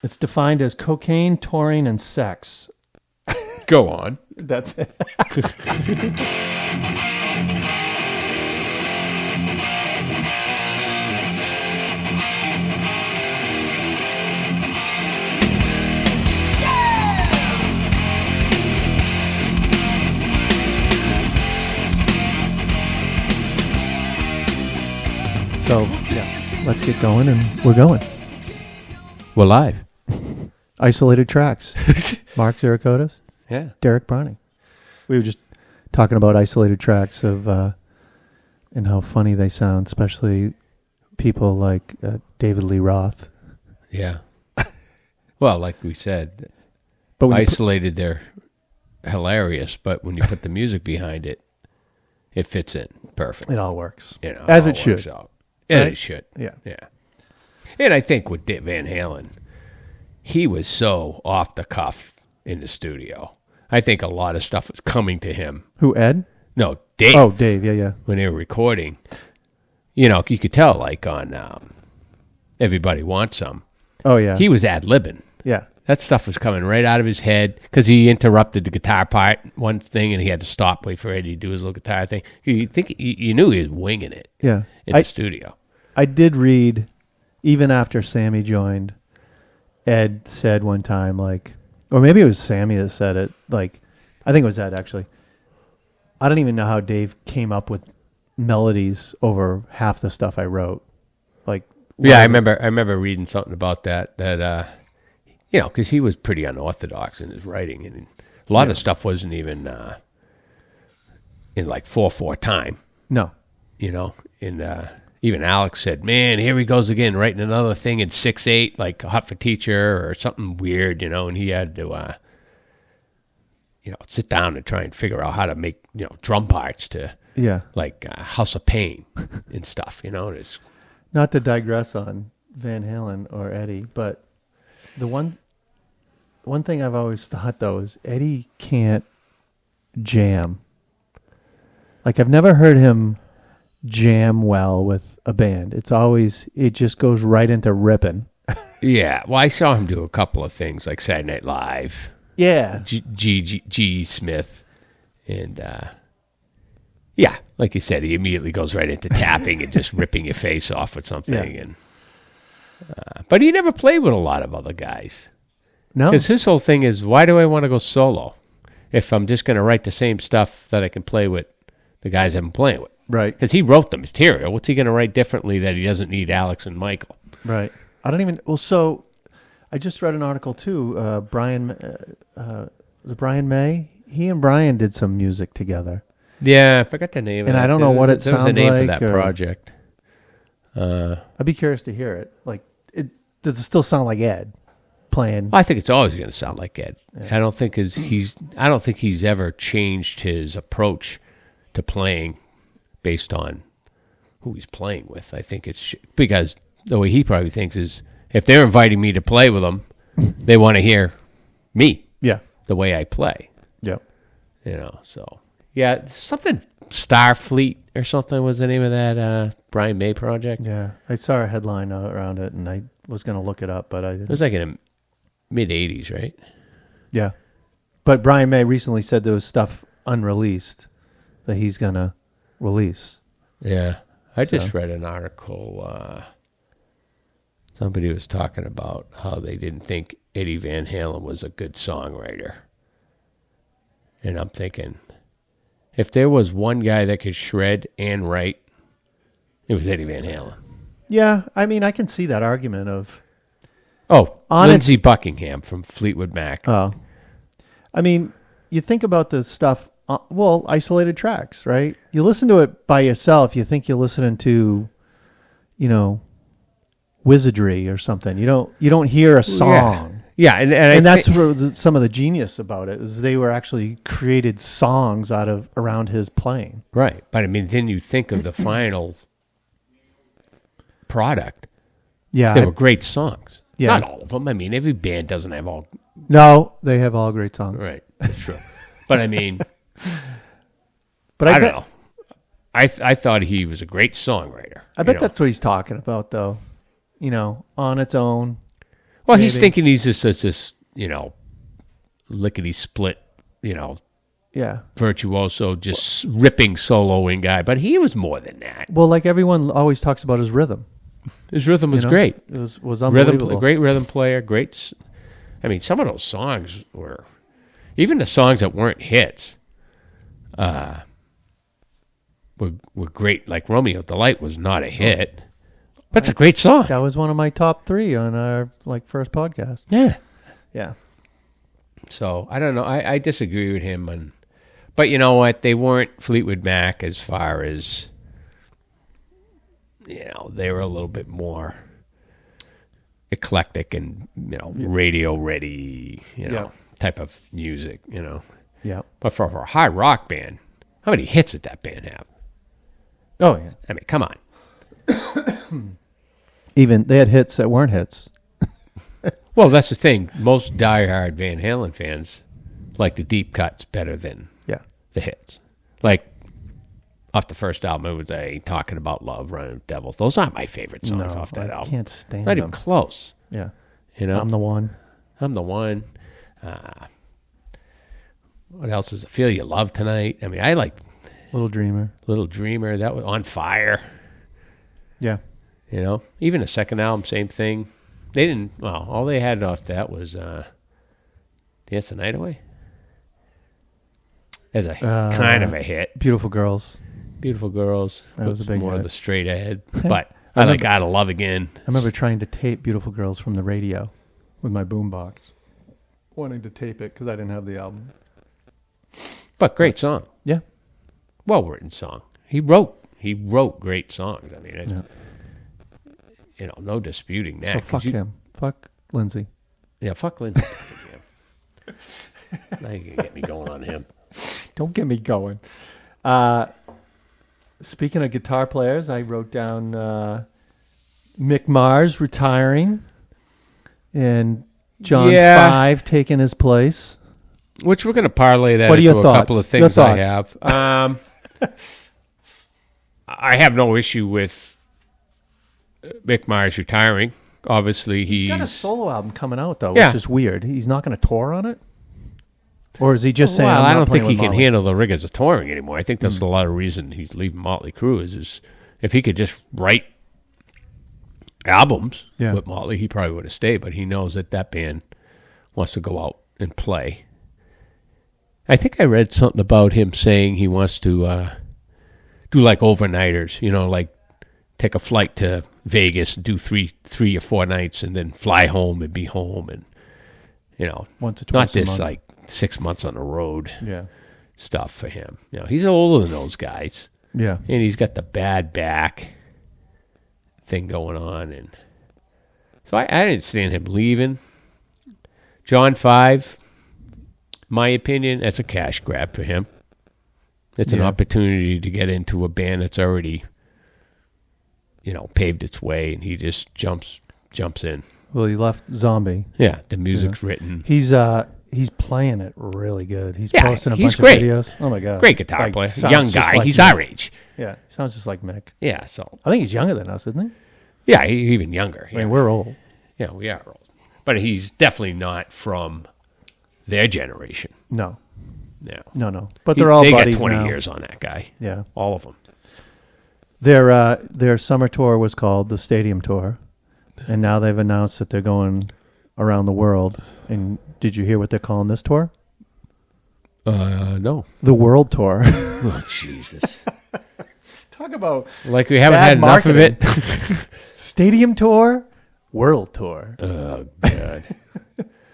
It's defined as cocaine, taurine, and sex. Go on. That's it. So, yeah, let's get going, and we're going. We're live. Isolated tracks. Mark Zarakotis, Yeah. Derek Browning. We were just talking about isolated tracks of and how funny they sound, especially people like David Lee Roth. Yeah. Well, like we said, But when isolated, they're hilarious, but when you put the music behind it, it fits in perfect. it all works. You know, As all it should. works out. And Right? it should. Yeah. Yeah. And I think with Van Halen, he was so off the cuff in the studio. I think a lot of stuff was coming to him. Who, Ed? No, Dave. Oh, Dave. Yeah, yeah. When they were recording, you know, you could tell, like on Everybody Wants Some, Oh, yeah. he was ad-libbing. yeah. That stuff was coming right out of his head because he interrupted the guitar part, one thing, and he had to stop, wait for Eddie to do his little guitar thing. You knew he was winging it Yeah. in the studio. I did read, even after Sammy joined, Ed said one time, like, or maybe it was Sammy that said it, like, I think it was Ed, actually. I don't even know how Dave came up with melodies over half the stuff I wrote. Like, Yeah, I remember reading something about that you know, because he was pretty unorthodox in his writing, and a lot of stuff wasn't even in like 4/4 time. No. You know, and even Alex said, "Man, here he goes again, writing another thing in 6/8, like Hot for Teacher or something weird," you know. And he had to, you know, sit down and try and figure out how to make, you know, drum parts to, Yeah. like House of Pain and stuff. You know, and it's Not to digress on Van Halen or Eddie, but the one thing I've always thought, though, is Eddie can't jam. Like, I've never heard him jam well with a band. It just goes right into ripping. yeah. Well, I saw him do a couple of things like Saturday Night Live, Yeah. G. Smith, and yeah, like you said, he immediately goes right into tapping and just ripping your face off with something. Yeah. And but he never played with a lot of other guys. No. Because his whole thing is, why do I want to go solo if I'm just going to write the same stuff that I can play with the guys I've been playing with? Right. Because he wrote the material. What's he going to write differently that he doesn't need Alex and Michael? Right. I don't even. Well, so I just read an article too. Brian, was it Brian May? He and Brian did some music together. Yeah, I forgot the name of it. And I don't know what it there was sounds a name like, for that or- project. I'd be curious to hear it. Like, does it still sound like Ed playing? I think it's always going to sound like Ed. Yeah. I don't think he's ever changed his approach to playing based on who he's playing with. I think it's because the way he probably thinks is, if they're inviting me to play with them, they want to hear me. Yeah. The way I play. Yep. You know, so yeah, something Starfleet or something was the name of that Brian May project. Yeah. I saw a headline around it, and I was going to look it up, but I didn't. It was like in the mid-'80s, right? Yeah. But Brian May recently said there was stuff unreleased that he's going to release. Yeah. I just read an article. Somebody was talking about how they didn't think Eddie Van Halen was a good songwriter. And I'm thinking, if there was one guy that could shred and write, it was Eddie Van Halen. Yeah. I mean, I can see that argument of. Oh, Lindsey Buckingham from Fleetwood Mac. Oh. I mean, you think about the stuff, isolated tracks, right? You listen to it by yourself, you think you're listening to, you know, wizardry or something. You don't hear a song. Yeah, and that's where some of the genius about it is they were actually created songs around his playing. Right, but I mean, then you think of the final product. Yeah. They were great songs. Yeah. Not all of them. I mean, every band doesn't have all. No, they have all great songs. Right, that's true. But I mean, but I don't know. I thought he was a great songwriter. I bet that's what he's talking about, though. You know, on its own. Well, he's thinking he's just this, lickety split, Yeah. virtuoso, just ripping soloing guy. But he was more than that. Well, like everyone always talks about his rhythm. His rhythm was great. It was unbelievable. Great rhythm player. Great. I mean, some of those songs were, even the songs that weren't hits, were great. Like Romeo Delight was not a hit, but it's a great song. That was one of my top 3 on our first podcast. Yeah. Yeah. So I don't know. I disagree with him but you know what? They weren't Fleetwood Mac as far as, they were a little bit more eclectic and, radio ready, type of music, Yeah. But for a hard rock band, how many hits did that band have? Oh, yeah. I mean, come on. Even they had hits that weren't hits. Well, that's the thing. Most diehard Van Halen fans like the deep cuts better than the hits. Like, off the first album, it was Talking About Love, Running with Devils. Those aren't my favorite songs off that album. I can't stand Not them. even close. Yeah. I'm the one. What else is it? Feel Your Love Tonight. I mean, I like Little Dreamer. That was On Fire. Yeah. Even the second album, same thing. They didn't, all they had off that was Dance the Night Away. As a kind of a hit. Beautiful Girls. Beautiful Girls. That was a big more hit. of the straight ahead. But I like Out of Love Again. I remember trying to tape Beautiful Girls from the radio with my boombox. Wanting to tape it because I didn't have the album. But great song. Yeah. Well-written song. He wrote great songs. I mean, no disputing that. So fuck him. Fuck Lindsay. Yeah, fuck Lindsay. Now you can get me going on him. Don't get me going. Speaking of guitar players, I wrote down Mick Mars retiring and John 5 taking his place. Which we're going to parlay that into a couple of things I have. I have no issue with Mick Mars retiring. Obviously, he's got a solo album coming out, though, which is weird. He's not going to tour on it? Or is he just saying, well, I don't think he can handle the rigors of touring anymore. I think that's a lot of reason he's leaving Motley Crue is if he could just write albums with Motley, he probably would have stayed. But he knows that band wants to go out and play. I think I read something about him saying he wants to do like overnighters, like take a flight to Vegas and do three or four nights and then fly home and be home and, once or twice not this a month. like 6 months on the road stuff for him. He's older than those guys. Yeah. And he's got the bad back thing going on. And so I didn't stand him leaving. John 5, my opinion, that's a cash grab for him. It's an opportunity to get into a band that's already, paved its way, and he just jumps in. Well, he left Zombie. Yeah, the music's written. He's playing it really good. He's posting a bunch great. of videos. Oh my god, great guitar player, young guy. Like he's Mick. our age. Yeah, he sounds just like Mick. Yeah, so I think he's younger than us, isn't he? Yeah, even younger. I mean, we're old. Yeah, we are old, but he's definitely not from their generation. No. No. But they're all buddies got 20 now. years on that guy. Yeah, all of them. Their summer tour was called the Stadium Tour, and now they've announced that they're going around the world. And did you hear what they're calling this tour? No. The World Tour. Oh, Jesus. Talk about like we haven't had enough of it. Stadium Tour, World Tour. Oh, God.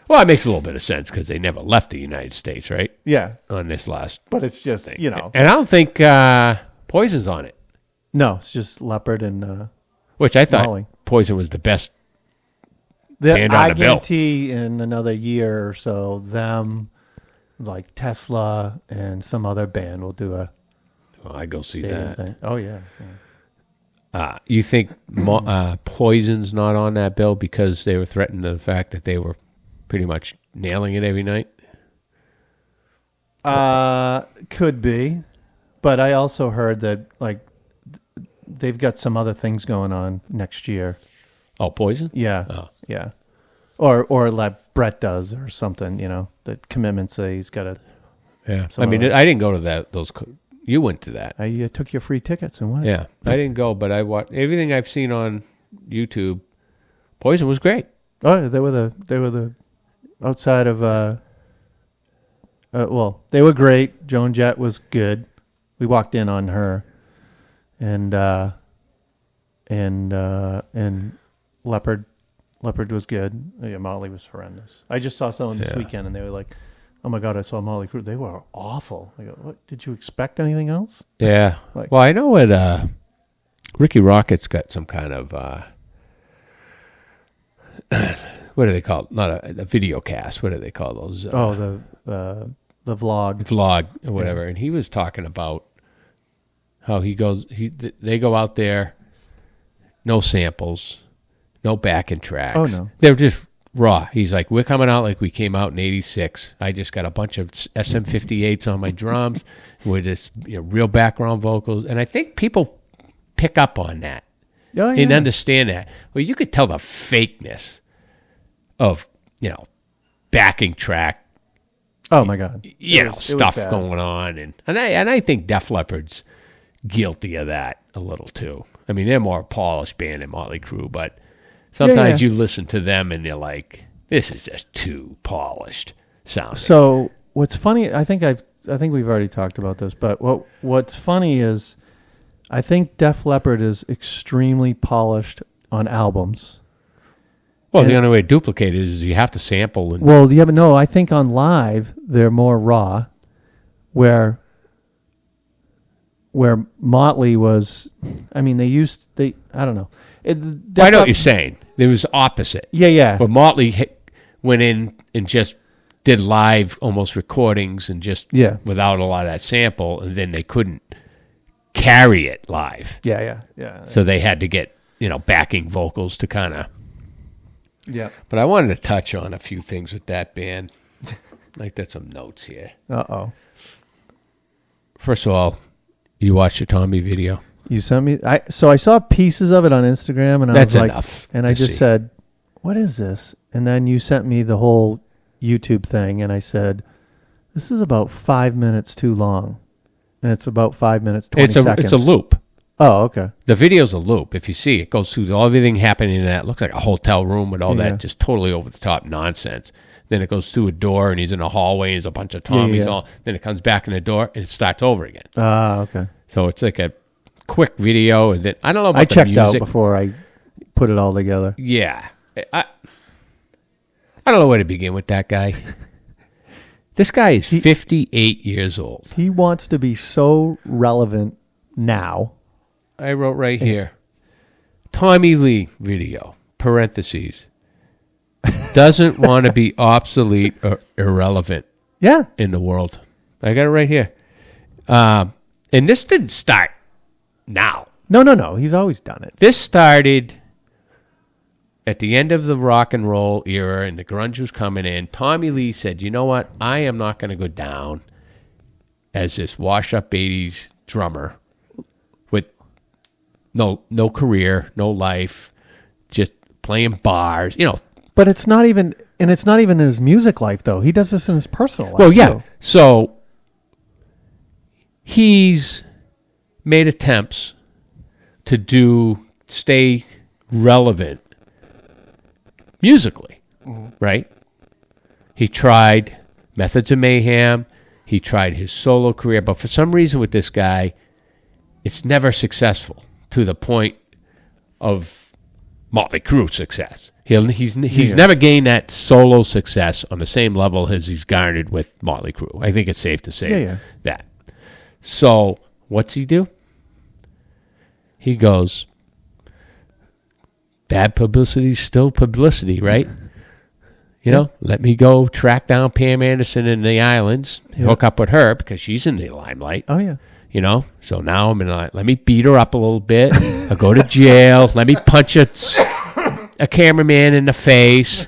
Well, it makes a little bit of sense because they never left the United States, right? Yeah. On this last But it's just, thing. And I don't think Poison's on it. No, it's just Leopard and which I thought Molly. Poison was the best band on the bill. I guarantee in another year or so, them, like Tesla and some other band will do a I go see stadium that. thing. Oh, yeah. You think Poison's not on that bill because they were threatened to the fact that they were pretty much nailing it every night? Could be. But I also heard that, like, they've got some other things going on next year. Oh, Poison? Yeah. Oh. Yeah. or like Brett does or something. The commitments that he's got to. Yeah, I mean, I didn't go to that. You went to that. I took your free tickets and went. Yeah, I didn't go, but I watched everything I've seen on YouTube. Poison was great. Oh, they were the outside of. Well, they were great. Joan Jett was good. We walked in on her, and Leopard was good. Yeah, Motley was horrendous. I just saw someone this weekend, and they were like, "Oh my God, I saw Motley Crue. They were awful." I go, "What? Did you expect anything else?" Yeah. Well, I know what Ricky Rocket's got some kind of what do they call it? Not a video cast. What do they call those? The vlog or whatever. Yeah. And he was talking about how they go out there, no samples, no backing tracks. Oh no, they're just raw. He's like, we're coming out like we came out in *86. I just got a bunch of SM58s on my drums with just real background vocals, and I think people pick up on that and understand that. Well, you could tell the fakeness of backing track. Oh my God! Stuff going on, and I think Def Leppard's guilty of that a little too. I mean, they're more a polished band than Motley Crue, but sometimes you listen to them and you're like, this is just too polished sounding. So what's funny? I think we've already talked about this, but what's funny is I think Def Leppard is extremely polished on albums. Well, the only way to duplicate it is you have to sample. But no, I think on live they're more raw, where Motley was. I mean, I don't know. I know what you're saying. It was opposite. Yeah. But Motley went in and just did live, almost recordings, and just without a lot of that sample, and then they couldn't carry it live. Yeah. So they had to get backing vocals to kind of. Yeah. But I wanted to touch on a few things with that band. I got some notes here. Uh-oh. First of all, you watched the Tommy video? You sent me. So I saw pieces of it on Instagram, and That's enough. And I just said, "What is this?" And then you sent me the whole YouTube thing, and I said, "This is about 5 minutes too long." And it's about 5 minutes 20 seconds. It's a loop. Oh, okay. The video's a loop. If you see, it goes through everything happening in that. It looks like a hotel room with all that just totally over the top nonsense. Then it goes through a door, and he's in a hallway, and there's a bunch of Tommies. Then it comes back in the door, and it starts over again. Ah, okay. So it's like a quick video, and then I don't know about the music. I checked out before I put it all together. Yeah, I don't know where to begin with that guy. This guy is 58 years old. He wants to be so relevant now. I wrote right here, Tommy Lee video, parentheses, doesn't want to be obsolete or irrelevant in the world. I got it right here. And this didn't start now. No. He's always done it. This started at the end of the rock and roll era, and the grunge was coming in. Tommy Lee said, you know what? I am not going to go down as this wash-up 80s drummer with no career, no life, just playing bars, But it's not even in his music life, though. He does this in his personal life, well, yeah. too. So he's made attempts to stay relevant musically, right? He tried Methods of Mayhem. He tried his solo career. But for some reason with this guy, it's never successful to the point of Motley Crue success. He's never gained that solo success on the same level as he's garnered with Motley Crue. I think it's safe to say that. So what's he do? He goes, bad publicity is still publicity, right? Let me go track down Pam Anderson in the islands, hook up with her because she's in the limelight. Oh, yeah. So now I'm let me beat her up a little bit. I'll go to jail. Let me punch a cameraman in the face.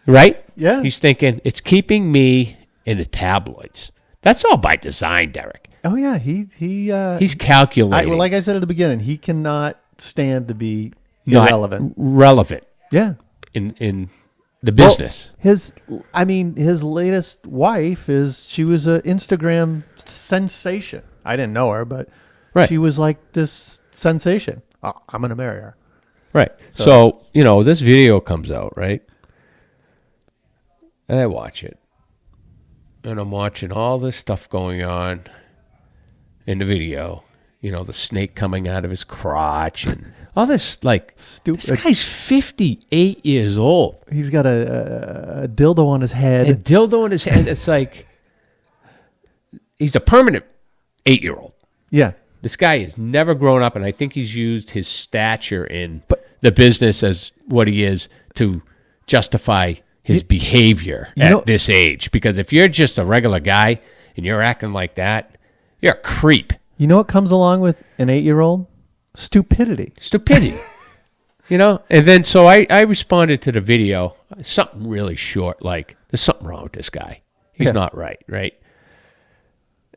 Right? Yeah. He's thinking, it's keeping me in the tabloids. That's all by design, Derek. Oh, yeah. He's calculating. Like I said at the beginning, he cannot stand to be irrelevant. Relevant. Yeah. In the business. His latest wife she was an Instagram sensation. I didn't know her, but she was like this sensation. I'm going to marry her. Right. So, this video comes out, right? And I watch it. And I'm watching all this stuff going on in the video. The snake coming out of his crotch and all this, like, stupid. This guy's 58 years old. He's got a dildo on his head. A dildo on his head. It's like, he's a permanent 8-year-old. Yeah. This guy has never grown up, and I think he's used his stature in the business as what he is to justify his behavior at this age. Because if you're just a regular guy and you're acting like that, you're a creep. You know what comes along with an 8-year-old? Stupidity. And then so I responded to the video, something really short, like, there's something wrong with this guy. He's not right?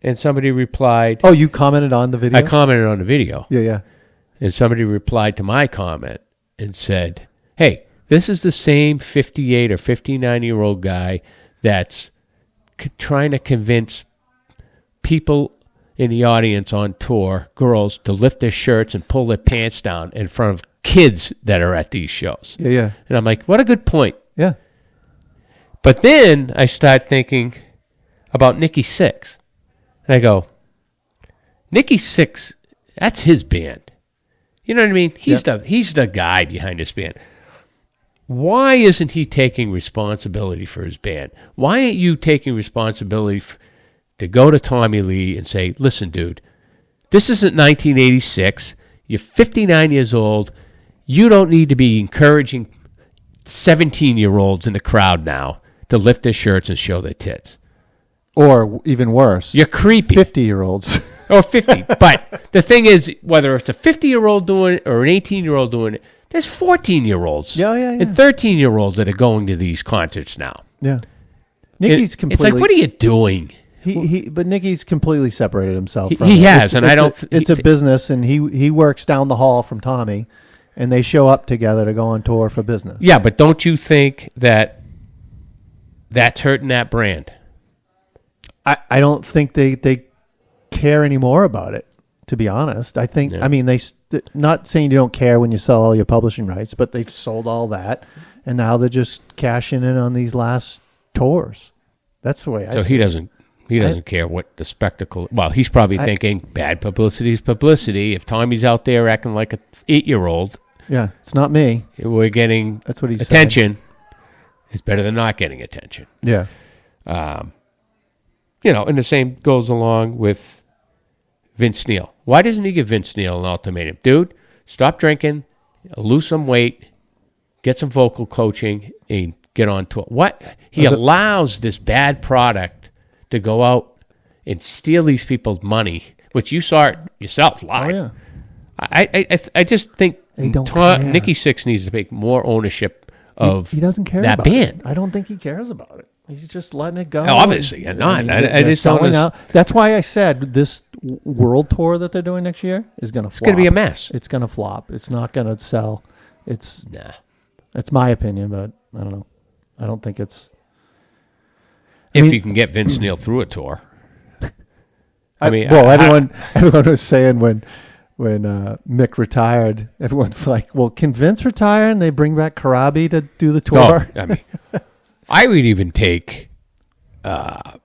And somebody replied. Oh, you commented on the video? I commented on the video. Yeah. And somebody replied to my comment and said, hey, this is the same 58 or 59-year-old guy that's trying to convince people in the audience on tour, girls, to lift their shirts and pull their pants down in front of kids that are at these shows. Yeah. And I'm like, what a good point. Yeah. But then I start thinking about Nikki Sixx. And I go, Nikki Sixx, that's his band. You know what I mean? He's the guy behind this band. Why isn't he taking responsibility for his band? Why aren't you taking responsibility to go to Tommy Lee and say, listen, dude, this isn't 1986. You're 59 years old. You don't need to be encouraging 17-year-olds in the crowd now to lift their shirts and show their tits. Or even worse. You're creepy. 50-year-olds. Or 50. But the thing is, whether it's a 50-year-old doing it or an 18-year-old doing it, there's 14-year-olds and 13-year-olds that are going to these concerts now. Yeah. Nikki's completely... It's like, what are you doing? But Nicky's completely separated himself from he it. has, and I don't... It's a business, and he works down the hall from Tommy, and they show up together to go on tour for business. Yeah, but don't you think that that's hurting that brand? I don't think they care anymore about it, to be honest. I think, I mean, not saying you don't care when you sell all your publishing rights, but they've sold all that, and now they're just cashing in on these last tours. That's the way I see it. So he doesn't care what the spectacle... Well, he's probably thinking, bad publicity is publicity. If Tommy's out there acting like an 8-year-old... Yeah, it's not me. We're getting That's what he's attention. It's better than not getting attention. Yeah. And the same goes along with Vince Neil. Why doesn't he give Vince Neil an ultimatum? Dude, stop drinking, lose some weight, get some vocal coaching, and get on tour. What? He allows this bad product to go out and steal these people's money, which you saw it yourself live. Oh, yeah. I just think Nikki Sixx needs to take more ownership of he doesn't care that about band. It. I don't think he cares about it. He's just letting it go. Obviously, not. I just don't know. That's why I said this world tour that they're doing next year is going to flop. It's going to be a mess. It's going to flop. It's not going to sell. It's my opinion, but I don't know. I don't think it's... If you can get Vince Neil through a tour. Everyone was saying when Mick retired, everyone's like, well, can Vince retire and they bring back Karabi to do the tour? I would even take Ralph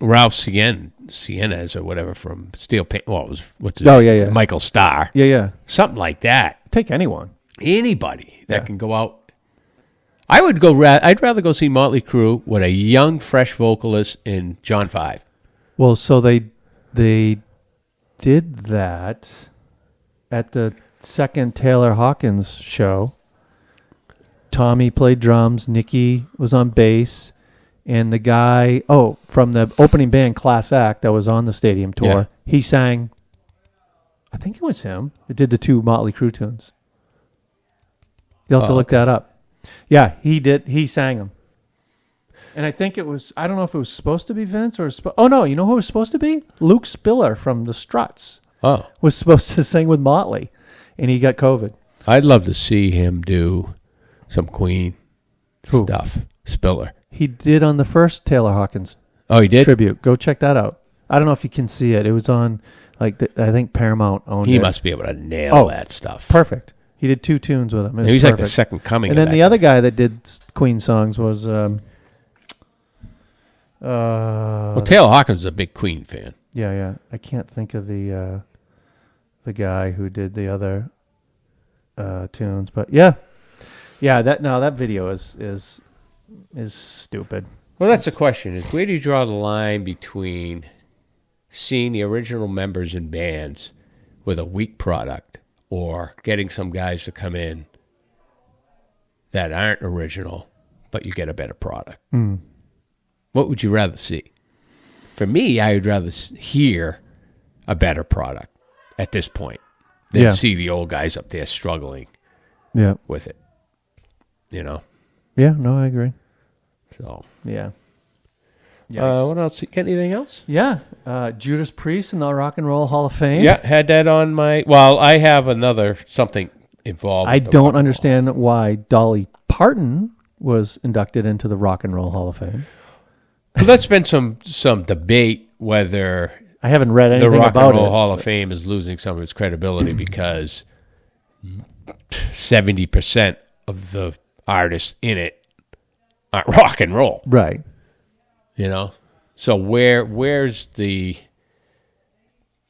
Sienes or whatever from Steel Paint. Well, what's his name? Michael Starr. Yeah. Something like that. Take anyone. Anybody that can go out. I'd rather go see Motley Crue with a young, fresh vocalist in John 5. Well, so they did that at the second Taylor Hawkins show. Tommy played drums, Nikki was on bass, and the guy, from the opening band Class Act that was on the stadium tour, he sang, I think it was him, that did the 2 Motley Crue tunes. You'll have to look that up. Yeah, he did. He sang them. And I think it was, I don't know if it was supposed to be Vince or... no, you know who it was supposed to be? Luke Spiller from the Struts. Was supposed to sing with Motley, and he got COVID. I'd love to see him do some Queen. Who? stuff. Spiller. He did on the first Taylor Hawkins Oh, he did? tribute. Go check that out. I don't know if you can see it. It was on, like, I think Paramount owned it. He must be able to nail that stuff. Perfect. He did 2 tunes with him. It was He's perfect. like the second coming. And then the other guy that did Queen songs was well, Taylor Hawkins is a big Queen fan. yeah. I can't think of the guy who did the other tunes, but yeah. That video is stupid. Well, that's the question: is where do you draw the line between seeing the original members in bands with a weak product, or getting some guys to come in that aren't original, but you get a better product? What would you rather see? For me, I would rather hear a better product at this point than see the old guys up there struggling with it. You know? Yeah, no, I agree. So, yeah. What else? Got anything else? Yeah. Judas Priest in the Rock and Roll Hall of Fame. Yeah, had that on my... Well, I have something involved. I don't understand why Dolly Parton was inducted into the Rock and Roll Hall of Fame. Well, there's been some debate whether I haven't read anything the Rock about and Roll it. Hall of Fame is losing some of its credibility because 70% of the artists in it aren't rock and roll. Right. You know? So where's the,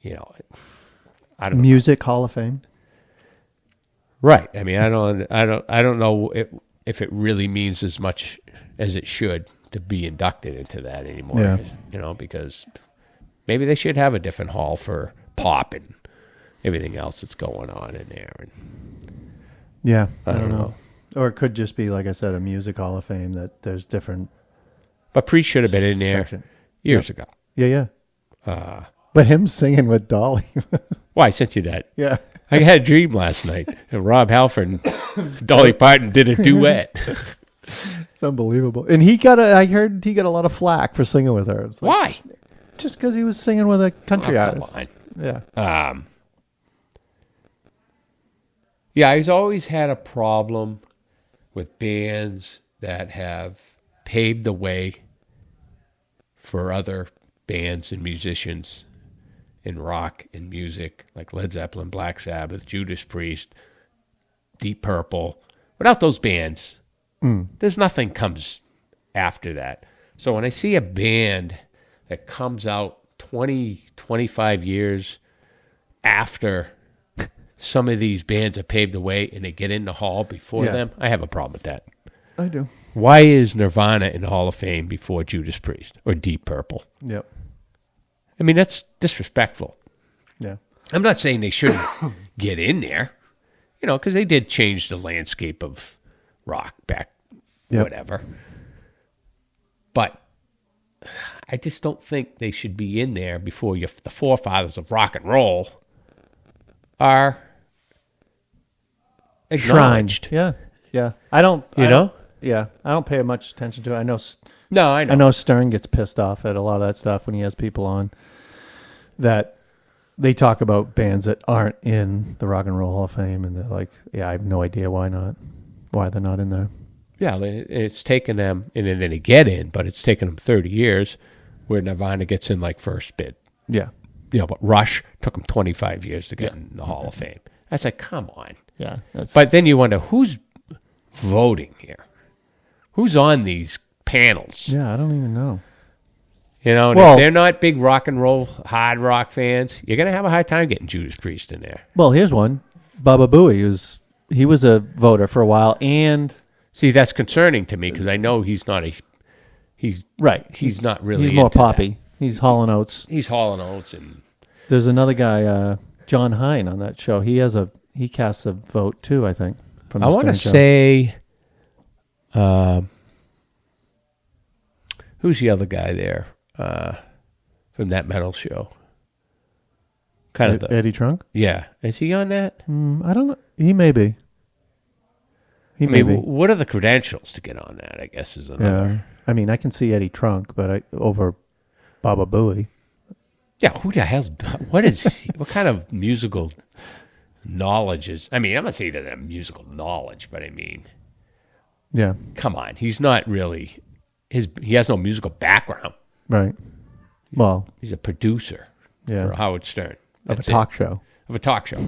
I don't Music Hall of Fame? Right. I mean, I don't know if it really means as much as it should to be inducted into that anymore. Yeah. Because maybe they should have a different hall for pop and everything else that's going on in there. And Yeah. I don't know. Or it could just be, like I said, a Music Hall of Fame that there's different. But Priest should have been in there years ago. Yeah. But him singing with Dolly. Well, I sent you that. Yeah. I had a dream last night. Rob Halford and Dolly Parton did a duet. It's unbelievable. And I heard he got a lot of flack for singing with her. It's like, Why? Just because he was singing with a country artist. Come on. Yeah. Yeah, I've always had a problem with bands that have paved the way for other bands and musicians in rock and music, like Led Zeppelin, Black Sabbath, Judas Priest, Deep Purple. Without those bands, there's nothing comes after that. So when I see a band that comes out 20, 25 years after some of these bands have paved the way and they get in the hall before them, I have a problem with that. I do. Why is Nirvana in the Hall of Fame before Judas Priest or Deep Purple? Yep. I mean, that's disrespectful. Yeah. I'm not saying they shouldn't get in there, because they did change the landscape of rock back, whatever. But I just don't think they should be in there before the forefathers of rock and roll are acknowledged. Yeah. I don't. Yeah. I don't pay much attention to it. I know. I know. I know Stern gets pissed off at a lot of that stuff when he has people on that they talk about bands that aren't in the Rock and Roll Hall of Fame, and they're like, "Yeah, I have no idea why they're not in there." Yeah, it's taken them, and then they get in, but it's taken them 30 years, where Nirvana gets in like first bid. Yeah. But Rush took them 25 years to get in the Hall of Fame. I was like, come on. Yeah. But then you wonder, who's voting here? Who's on these panels? Yeah, I don't even know. And if they're not big rock and roll, hard rock fans, you're going to have a hard time getting Judas Priest in there. Well, here's one. Baba Booey, he was a voter for a while, and... See, that's concerning to me, because I know he's not he's not really He's more into poppy. that. He's Hall & Oates. He's Hall & Oates. And there's another guy, John Hine, on that show. He casts a vote, too, I think, from the I want to Stern show. say... who's the other guy there from that metal show? Kind of Eddie Trunk? Yeah. Is he on that? I don't know. He may be. What are the credentials to get on that, I guess, is another. Yeah. I mean, I can see Eddie Trunk, but over Baba Booey. Yeah, who the hell's... what kind of musical knowledge is... I mean, I'm not saying that musical knowledge, but I mean... Yeah. Come on, he's not really he has no musical background. Right. Well, He's a producer for Howard Stern. Of a talk show. Of a talk show.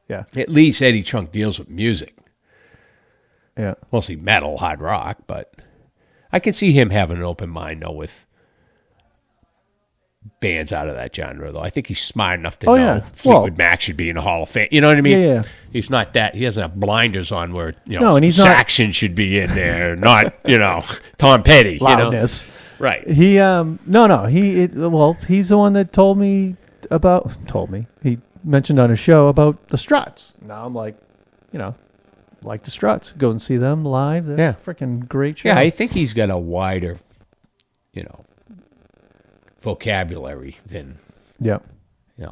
Yeah. At least Eddie Trunk deals with music. Yeah. Mostly metal, hard rock, but I can see him having an open mind, though, with bands out of that genre, though. I think he's smart enough to know Fleetwood Mac should be in the Hall of Fame. You know what I mean? Yeah. He's not that. He doesn't have blinders on where, and he's Saxon should be in there, not, Tom Petty. Loudness. Right. He, he's the one that told me. He mentioned on a show about the Struts. Now I'm like, like the Struts. Go and see them live. They're freaking great show. Yeah, I think he's got a wider, vocabulary than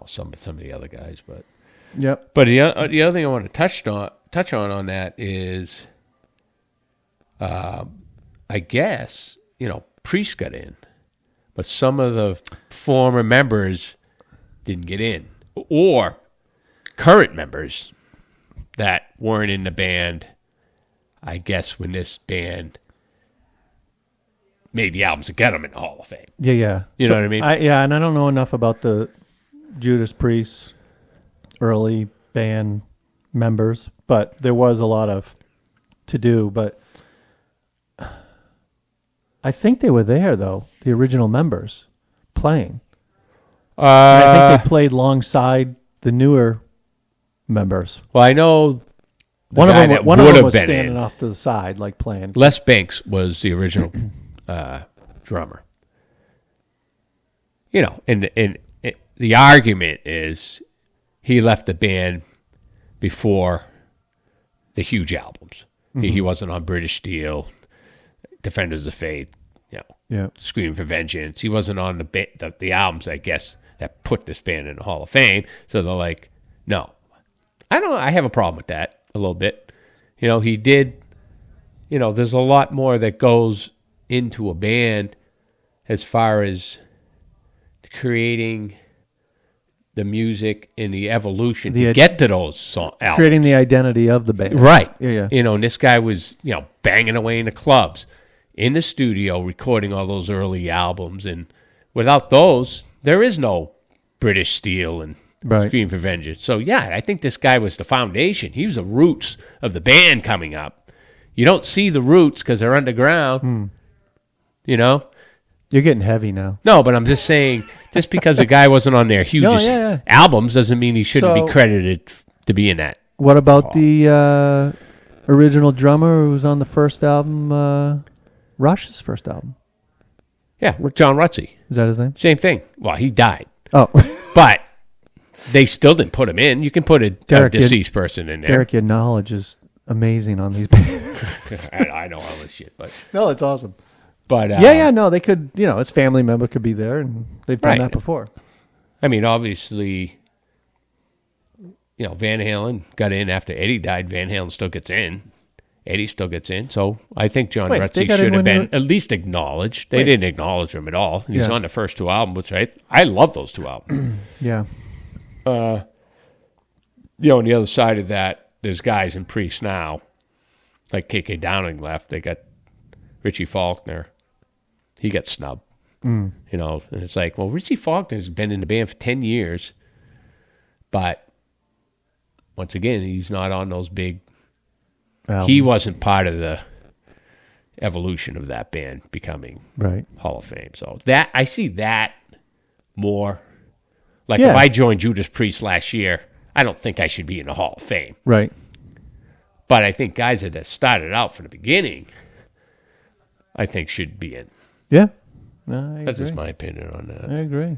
some of the other guys. But But the other thing I want to touch on that is, I guess Priest got in, but some of the former members didn't get in, or current members that weren't in the band, I guess, when this band made the albums to get them in the Hall of Fame. Yeah. You know what I mean? And I don't know enough about the Judas Priest early band members, but there was a lot of to do. But I think they were there, though, the original members playing. And I think they played alongside the newer members. Well, I know one of them was standing off to the side, like playing. Les Banks was the original drummer. And the argument is he left the band before the huge albums. Mm-hmm. He wasn't on British Steel, Defenders of Faith, Screaming for Vengeance. He wasn't on the albums, I guess, that put this band in the Hall of Fame. So they're like, no. I have a problem with that a little bit. He did, there's a lot more that goes into a band as far as creating the music and the evolution to get to those albums. Creating the identity of the band. Right. Yeah. And this guy was, banging away in the clubs, in the studio, recording all those early albums. And without those, there is no British Steel and Scream for Vengeance. So, I think this guy was the foundation. He was the roots of the band coming up. You don't see the roots because they're underground, You're getting heavy now. No, but I'm just saying, just because a guy wasn't on their hugest albums doesn't mean he shouldn't be credited to be in that. What about the original drummer who was on the first album, Rush's first album? Yeah, John Rutsey. Is that his name? Same thing. Well, he died. Oh. But they still didn't put him in. You can put a deceased person in there. Derek, your knowledge is amazing on these bands. I know all this shit, but no, it's awesome. But no, they could, his family member could be there, and they've done that before. I mean, obviously, Van Halen got in after Eddie died. Van Halen still gets in. Eddie still gets in. So I think John Rutsey should have been at least acknowledged. They didn't acknowledge him at all. He's on the first two albums, which I love those two albums. Yeah. On the other side of that, there's guys in Priest now, like KK Downing left. They got Richie Faulkner. He got snubbed. And it's like, well, Richie Faulkner's been in the band for 10 years, but once again, he's not on those big albums. He wasn't part of the evolution of that band becoming Hall of Fame. So that I see that more. Like if I joined Judas Priest last year, I don't think I should be in the Hall of Fame. Right. But I think guys that started out from the beginning, I think should be in. Yeah. No, That's just my opinion on that. I agree.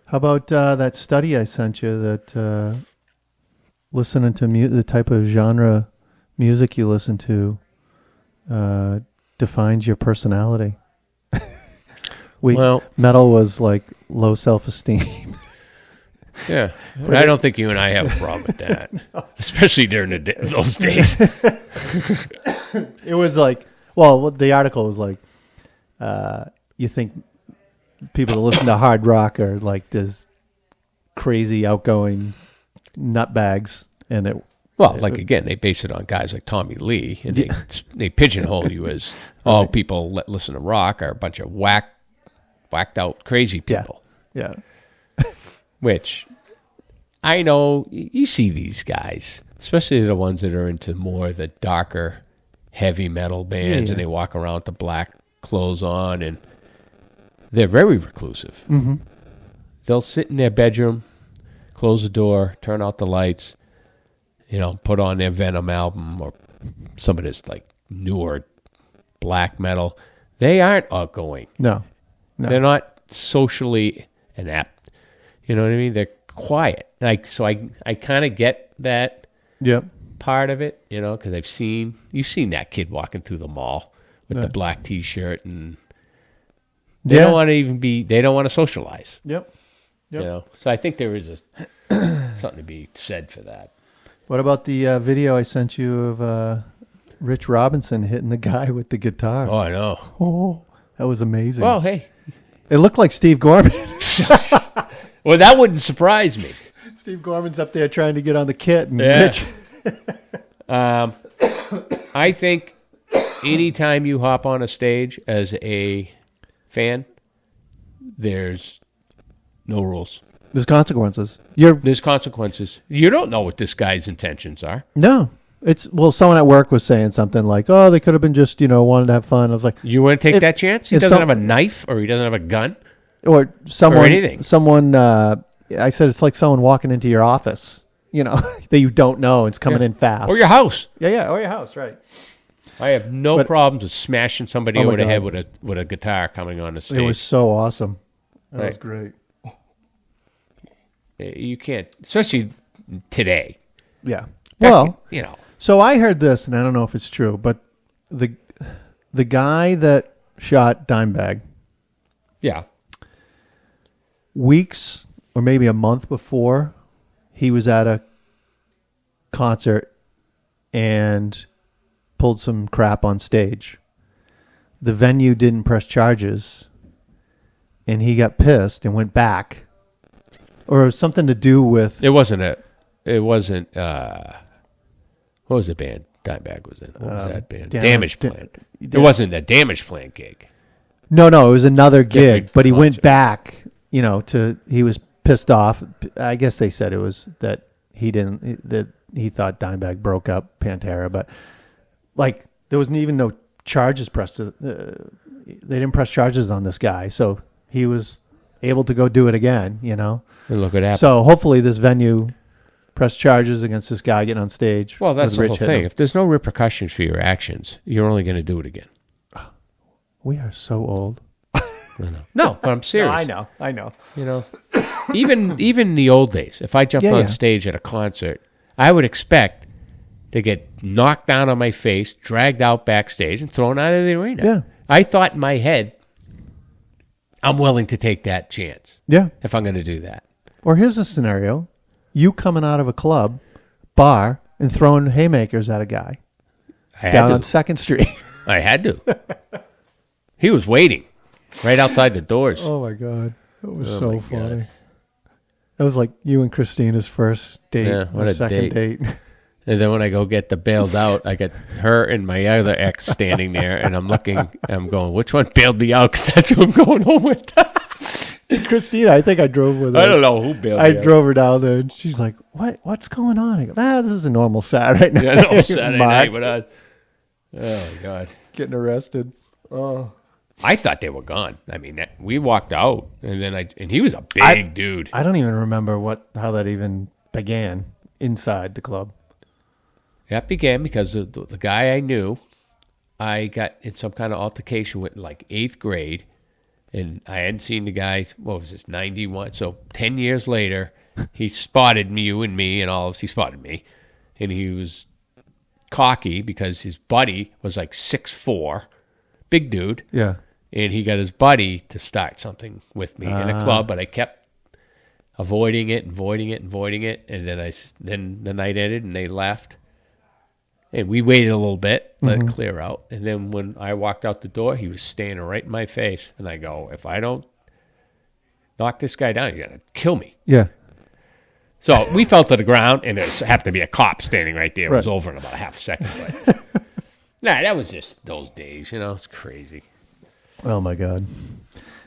How about that study I sent you that listening to the type of genre music you listen to defines your personality? Metal was like low self-esteem. Yeah. I don't think you and I have a problem with that, especially during those days. It was like, well, the article was like, you think people that listen to hard rock are like this crazy outgoing nutbags, and Well, like, again, they base it on guys like Tommy Lee, and they pigeonhole you as all people that listen to rock are a bunch of whacked out crazy people. Yeah. Which, I know, you see these guys, especially the ones that are into more of the darker, heavy metal bands, and they walk around with the black clothes on, and they're very reclusive. Mm-hmm. They'll sit in their bedroom, close the door, turn out the lights, put on their Venom album or some of this like newer black metal. They aren't outgoing. No. They're not socially inept. You know what I mean? They're quiet. So I kind of get that part of it, because you've seen that kid walking through the mall with the black T-shirt, and they don't want to they don't want to socialize. Yep. So I think there is something to be said for that. What about the video I sent you of Rich Robinson hitting the guy with the guitar? Oh, I know. Oh, that was amazing. Well, hey. It looked like Steve Gorman. Well, that wouldn't surprise me. Steve Gorman's up there trying to get on the kit. And Rich. I think anytime you hop on a stage as a fan, there's no rules. There's consequences. There's consequences. You don't know what this guy's intentions are. No. Someone at work was saying something like, oh, they could have been just, wanted to have fun. I was like, you want to take that chance? He doesn't have a knife, or he doesn't have a gun, or anything. Someone, I said, it's like someone walking into your office, that you don't know. It's coming in fast. Or your house. Yeah. Or your house, right. I have no problems with smashing somebody over the head with a guitar coming on the stage. It was so awesome. That was great. You can't, especially today. Yeah. Well, So I heard this, and I don't know if it's true, but the guy that shot Dimebag, weeks or maybe a month before, he was at a concert and pulled some crap on stage. The venue didn't press charges, and he got pissed and went back, or something to do with. It wasn't. What was the band Dimebag was in? What was that band? Damage Plan. It wasn't a Damage Plan gig. No, it was another gig, but he went back, he was pissed off. I guess they said it was that he thought Dimebag broke up Pantera, but there wasn't even no charges pressed. They didn't press charges on this guy, so he was able to go do it again, And look what happened. So hopefully this venue press charges against this guy getting on stage. Well, that's the whole thing. If there's no repercussions for your actions, you're only going to do it again. We are so old. No, but I'm serious. No, I know. Even in the old days, if I jumped on stage at a concert, I would expect to get knocked down on my face, dragged out backstage, and thrown out of the arena. Yeah. I thought in my head, I'm willing to take that chance. Yeah. If I'm going to do that. Or here's a scenario. You coming out of a club, bar, and throwing haymakers at a guy down on 2nd Street. I had to. He was waiting right outside the doors. Oh, my God. It was so funny. God. That was like you and Christina's first date. Yeah, what a second date. And then when I go get the bailed out, I got her and my other ex standing there, and I'm going, which one bailed me out? Because that's who I'm going home with. Christina, I think I drove with her. I don't know who bailed me out. I drove her down there, and she's like, what's going on? I go, this is a normal Saturday night. Yeah, normal Saturday night. But oh, my God. Getting arrested. Oh. I thought they were gone. I mean, we walked out, and he was a big dude. I don't even remember how that even began inside the club. That began because the guy I knew, I got in some kind of altercation with in 8th grade, and I hadn't seen the guy, what was this, 91? So 10 years later, he spotted you and me and all of us. He spotted me, and he was cocky because his buddy was 6'4", big dude. Yeah. And he got his buddy to start something with me in a club, but I kept avoiding it. And then the night ended, and they left. And we waited a little bit, let it clear out. And then when I walked out the door, he was standing right in my face. And I go, if I don't knock this guy down, you're going to kill me. Yeah. So we fell to the ground, and there happened to be a cop standing right there. It was over in about a half a second. But that was just those days, It's crazy. Oh, my God.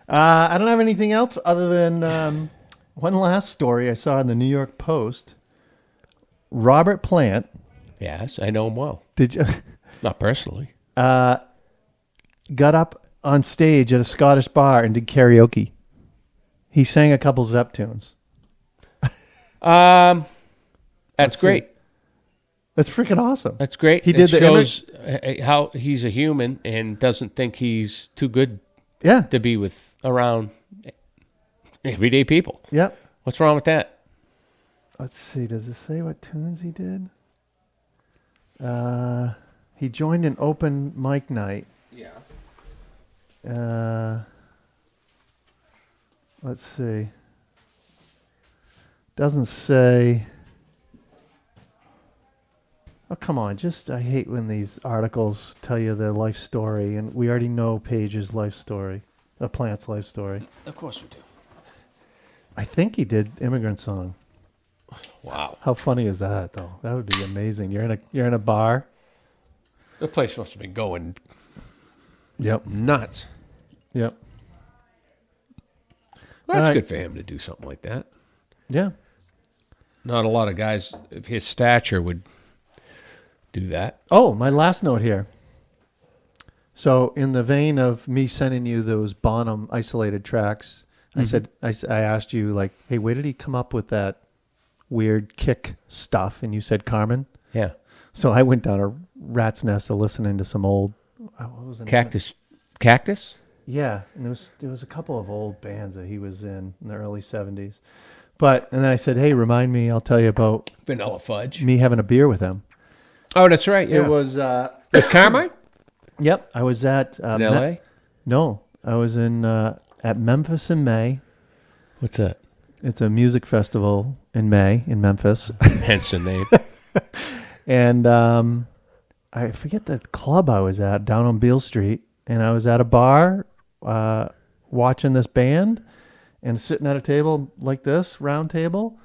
I don't have anything else other than one last story I saw in the New York Post. Robert Plant. Yes, I know him well. Did you? Not personally. Got up on stage at a Scottish bar and did karaoke. He sang a couple Zepp tunes. That's great. That's freaking awesome. That's great. He did shows how he's a human and doesn't think he's too good to be around everyday people. Yep. What's wrong with that? Let's see. Does it say what tunes he did? He joined an open mic night. Yeah. Let's see. Doesn't say. Oh, come on. I hate when these articles tell you their life story, and we already know Paige's life story, Plant's life story. Of course we do. I think he did Immigrant Song. Wow. How funny is that, though? That would be amazing. You're in a bar. The place must have been going nuts. Yep. Well, that's good for him to do something like that. Yeah. Not a lot of guys of his stature would do that. Oh, my last note here. So, in the vein of me sending you those Bonham isolated tracks, I said, I asked you, like, hey, where did he come up with that weird kick stuff? And you said Carmen. Yeah. So I went down a rat's nest of listening to some old what was it? Cactus? Yeah, and there was a couple of old bands that he was in the early 70s. And then I said, hey, remind me, I'll tell you about Vanilla Fudge. Me having a beer with him. Oh, that's right. Yeah. It was with Carmine? Yep, I was at in LA? No, I was at Memphis in May. What's that? It's a music festival in May in Memphis. Hence the name. And I forget the club I was at down on Beale Street, and I was at a bar watching this band and sitting at a table like this, round table,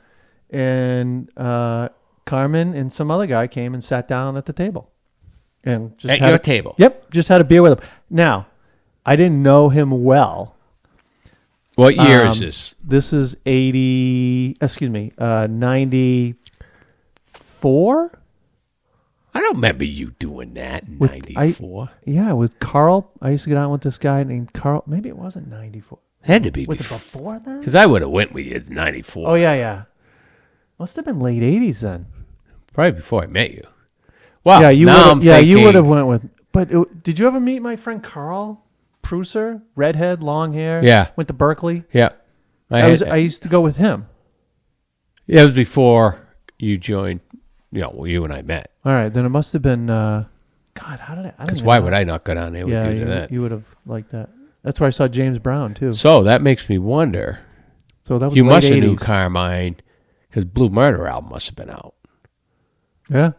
and Carmen and some other guy came and sat down at the table. And just at your table? Yep, just had a beer with him. Now, I didn't know him well. What year is this? This is 94? I don't remember you doing that in 94. Yeah, with Carl. I used to get on with this guy named Carl. Maybe it wasn't 94. Had to be Was it before then? Because I would have went with you in 94. Oh, yeah. Must have been late 80s then. Probably before I met you. Well, yeah, you would have went with. But did you ever meet my friend Carl Pruser? Redhead, long hair. Yeah. Went to Berkeley. Yeah. I used to go with him. Yeah, it was before you joined. You and I met. All right, then it must have been. God, how did I? Because why would I not go down there with you to that? You would have liked that. That's where I saw James Brown too. So that makes me wonder. So that was you late must have 80s. knew Carmine because Blue Murder album must have been out. Yeah,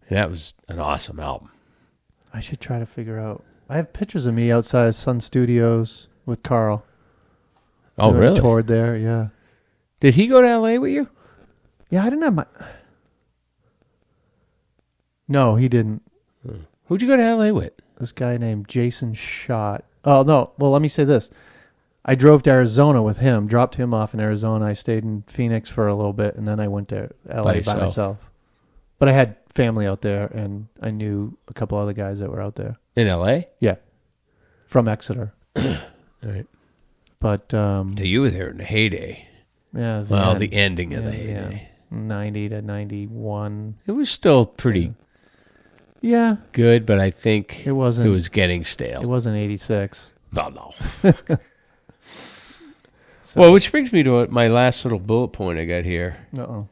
and that was an awesome album. I should try to figure out. I have pictures of me outside Sun Studios with Carl. Oh, really? Toured there, yeah. Did he go to L.A. with you? Yeah, I didn't have my... No, he didn't. Who'd you go to L.A. with? This guy named Jason Schott. Oh, no. Well, let me say this. I drove to Arizona with him, dropped him off in Arizona. I stayed in Phoenix for a little bit, and then I went to L.A. by myself. But I had family out there, and I knew a couple other guys that were out there. In L.A.? Yeah. From Exeter. All right. But... you were there in the heyday. Yeah. The ending of the heyday. 90 to 91. It was still pretty... Yeah. Good, but I think it wasn't. It was getting stale. It wasn't 86. No. Well, which brings me to my last little bullet point I got here. Uh-oh.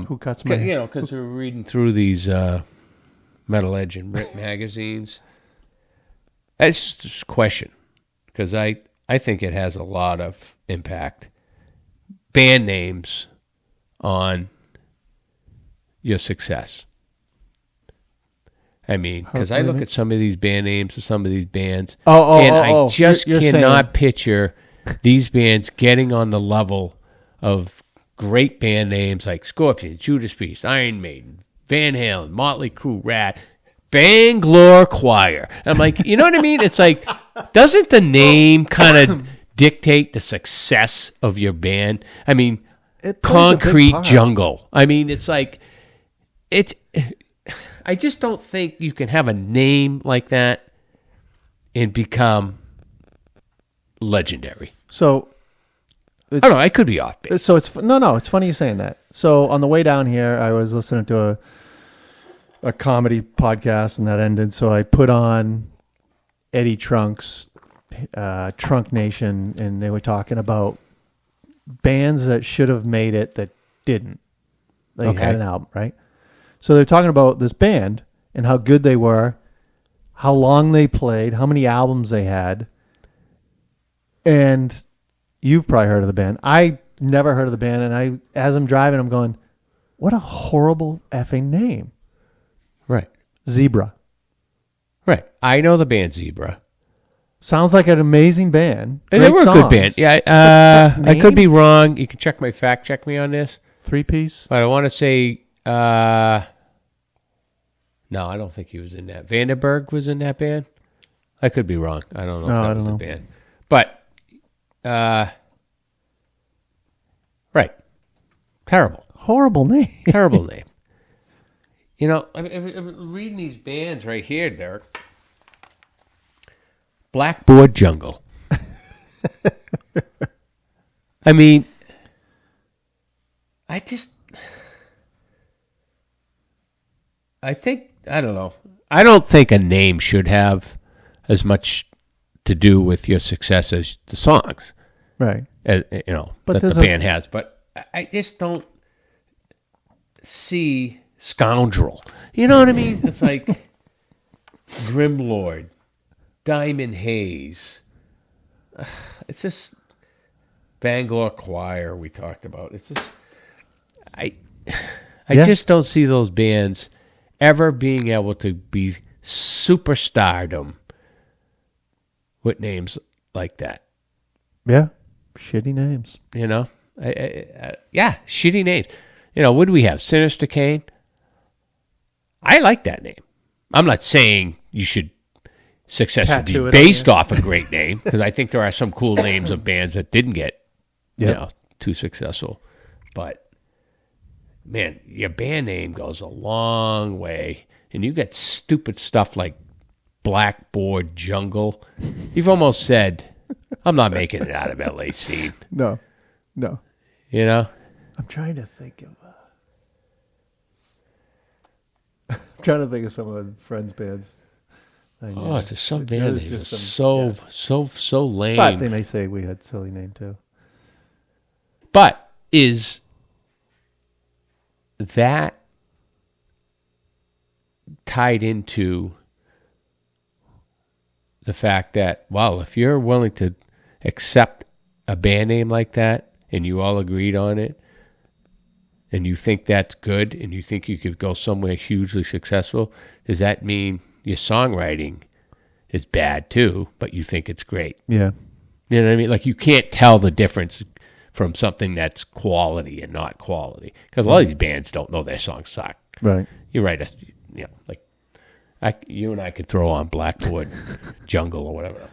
Who cuts my... because we're reading through these Metal Edge and Rip magazines. It's just a question, because I think it has a lot of impact. Band names on your success. I mean, because I look at some of these band names of some of these bands, and I just cannot picture these bands getting on the level of great band names like Scorpions, Judas Priest, Iron Maiden, Van Halen, Motley Crue, Rat, Bangalore Choir. I'm like, you know what I mean? It's like, doesn't the name kind of dictate the success of your band? I mean, Concrete Jungle. I mean, it's like, I just don't think you can have a name like that and become legendary. So, I don't know. I could be off base. So it's funny you saying that. So on the way down here, I was listening to a comedy podcast, and that ended. So I put on Eddie Trunk's Trunk Nation, and they were talking about bands that should have made it that didn't. They had an album, right? So they're talking about this band and how good they were, how long they played, how many albums they had, and you've probably heard of the band. I never heard of the band, and as I'm driving, I'm going, what a horrible effing name. Right. Zebra. Right. I know the band Zebra. Sounds like an amazing band. And they were a good band. Yeah, I could be wrong. You can check me on this. 3-piece? But I want to say, no, I don't think he was in that. Vandenberg was in that band. I could be wrong. I don't know if that was a band. But, right. Terrible. Horrible name. Terrible name. You know, I'm reading these bands right here, Derek. Blackboard Jungle. I mean, I don't know. I don't think a name should have as much to do with your success as the songs. Right. But that the band has. But I just don't see Scoundrel. You know what I mean? It's like Grimlord, Diamond Haze. It's just Bangalore Choir we talked about. It's just I just don't see those bands ever being able to be superstardom with names like that. Yeah. Shitty names. You know? Shitty names. You know, what do we have? Sinister Kane? I like that name. I'm not saying you should success be based off a great name, because I think there are some cool names of bands that didn't get too successful. But, man, your band name goes a long way, and you get stupid stuff like Blackboard Jungle. You've almost said, I'm not making it out of LA scene. No. You know? I'm trying to think of some of my friends' bands. It's some band names so lame. But they may say we had silly name too. But is that tied into the fact that, well, if you're willing to accept a band name like that and you all agreed on it, and you think that's good, and you think you could go somewhere hugely successful, does that mean your songwriting is bad too, but you think it's great? Yeah. You know what I mean? Like, you can't tell the difference from something that's quality and not quality. Because a lot of these bands don't know their songs suck. Right. You're right. You and I could throw on Blackboard Jungle or whatever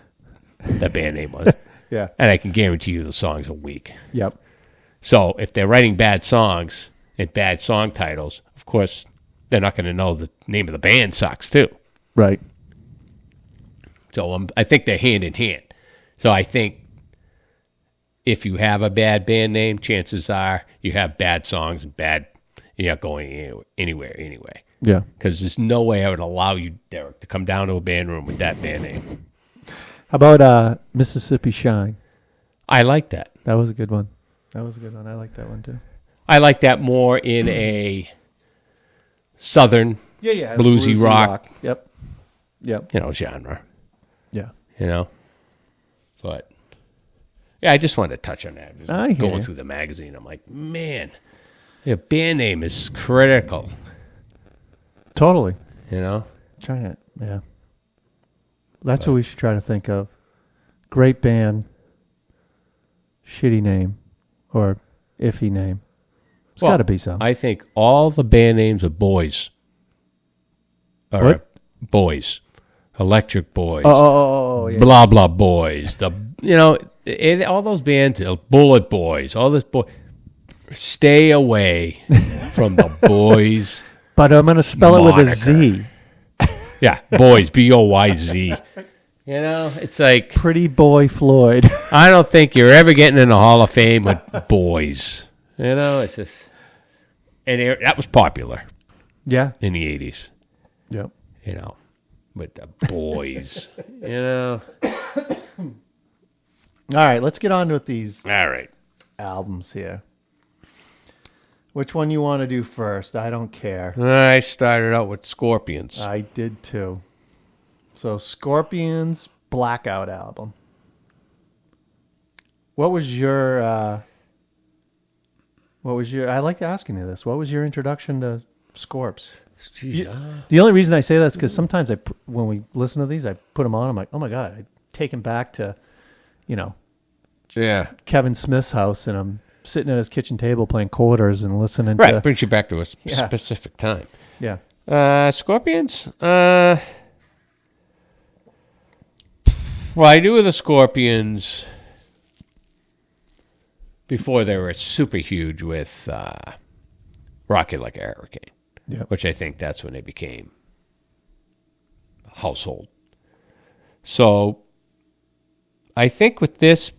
that band name was. Yeah. And I can guarantee you the songs are weak. Yep. So if they're writing bad songs and bad song titles, of course, they're not going to know the name of the band sucks too. Right. So I think they're hand in hand. So I think if you have a bad band name, chances are you have bad songs and you're not going anywhere anyway. Yeah. Because there's no way I would allow you, Derek, to come down to a band room with that band name. How about Mississippi Shine? I like that. That was a good one. I like that one too. I like that more in a southern bluesy rock. Yep. Genre. Yeah. But yeah, I just wanted to touch on that. Just going you. through the magazine, I'm like, man, your band name is critical. Totally. Trying it. Yeah. That's what we should try to think of. Great band, shitty name, or iffy name. It's got to be some. I think all the band names are boys. What? Boys. Electric Boys. Oh, yeah. Blah, blah Boys. All those bands, Bullet Boys, all this boy. Stay away from the boys. But I'm going to spell it with a Z. Yeah, boys, B-O-Y-Z. It's like... Pretty Boy Floyd. I don't think you're ever getting in the Hall of Fame with boys. It's just... And that was popular. Yeah. In the 80s. Yep. With the boys. All right, let's get on with these All right. albums here. Which one you want to do first? I don't care. I started out with Scorpions. I did too. So Scorpions Blackout album. What was your I like asking you this. What was your introduction to Scorps? The only reason I say that is because sometimes when we listen to these, I put them on. I'm like, oh my God, I take him back to, Yeah. Kevin Smith's house, and I'm sitting at his kitchen table playing quarters and listening Right, to... brings you back to a specific time. Yeah. Scorpions? Well, I knew the Scorpions before they were super huge with Rocket Like a Hurricane, which I think that's when they became a household. So I think with this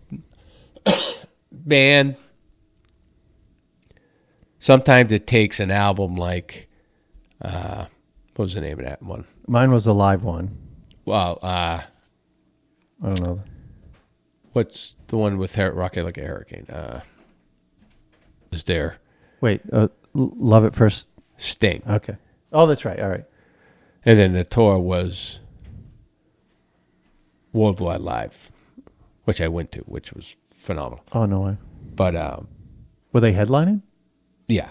band, sometimes it takes an album like, what was the name of that one? Mine was the live one. Well, I don't know. What's the one with Rocket Like a Hurricane? Is there? Wait, Love It First? Sting. Okay. Oh, that's right. All right. And then the tour was Worldwide Live, which I went to, which was phenomenal. Oh, no way. But were they headlining? Yeah.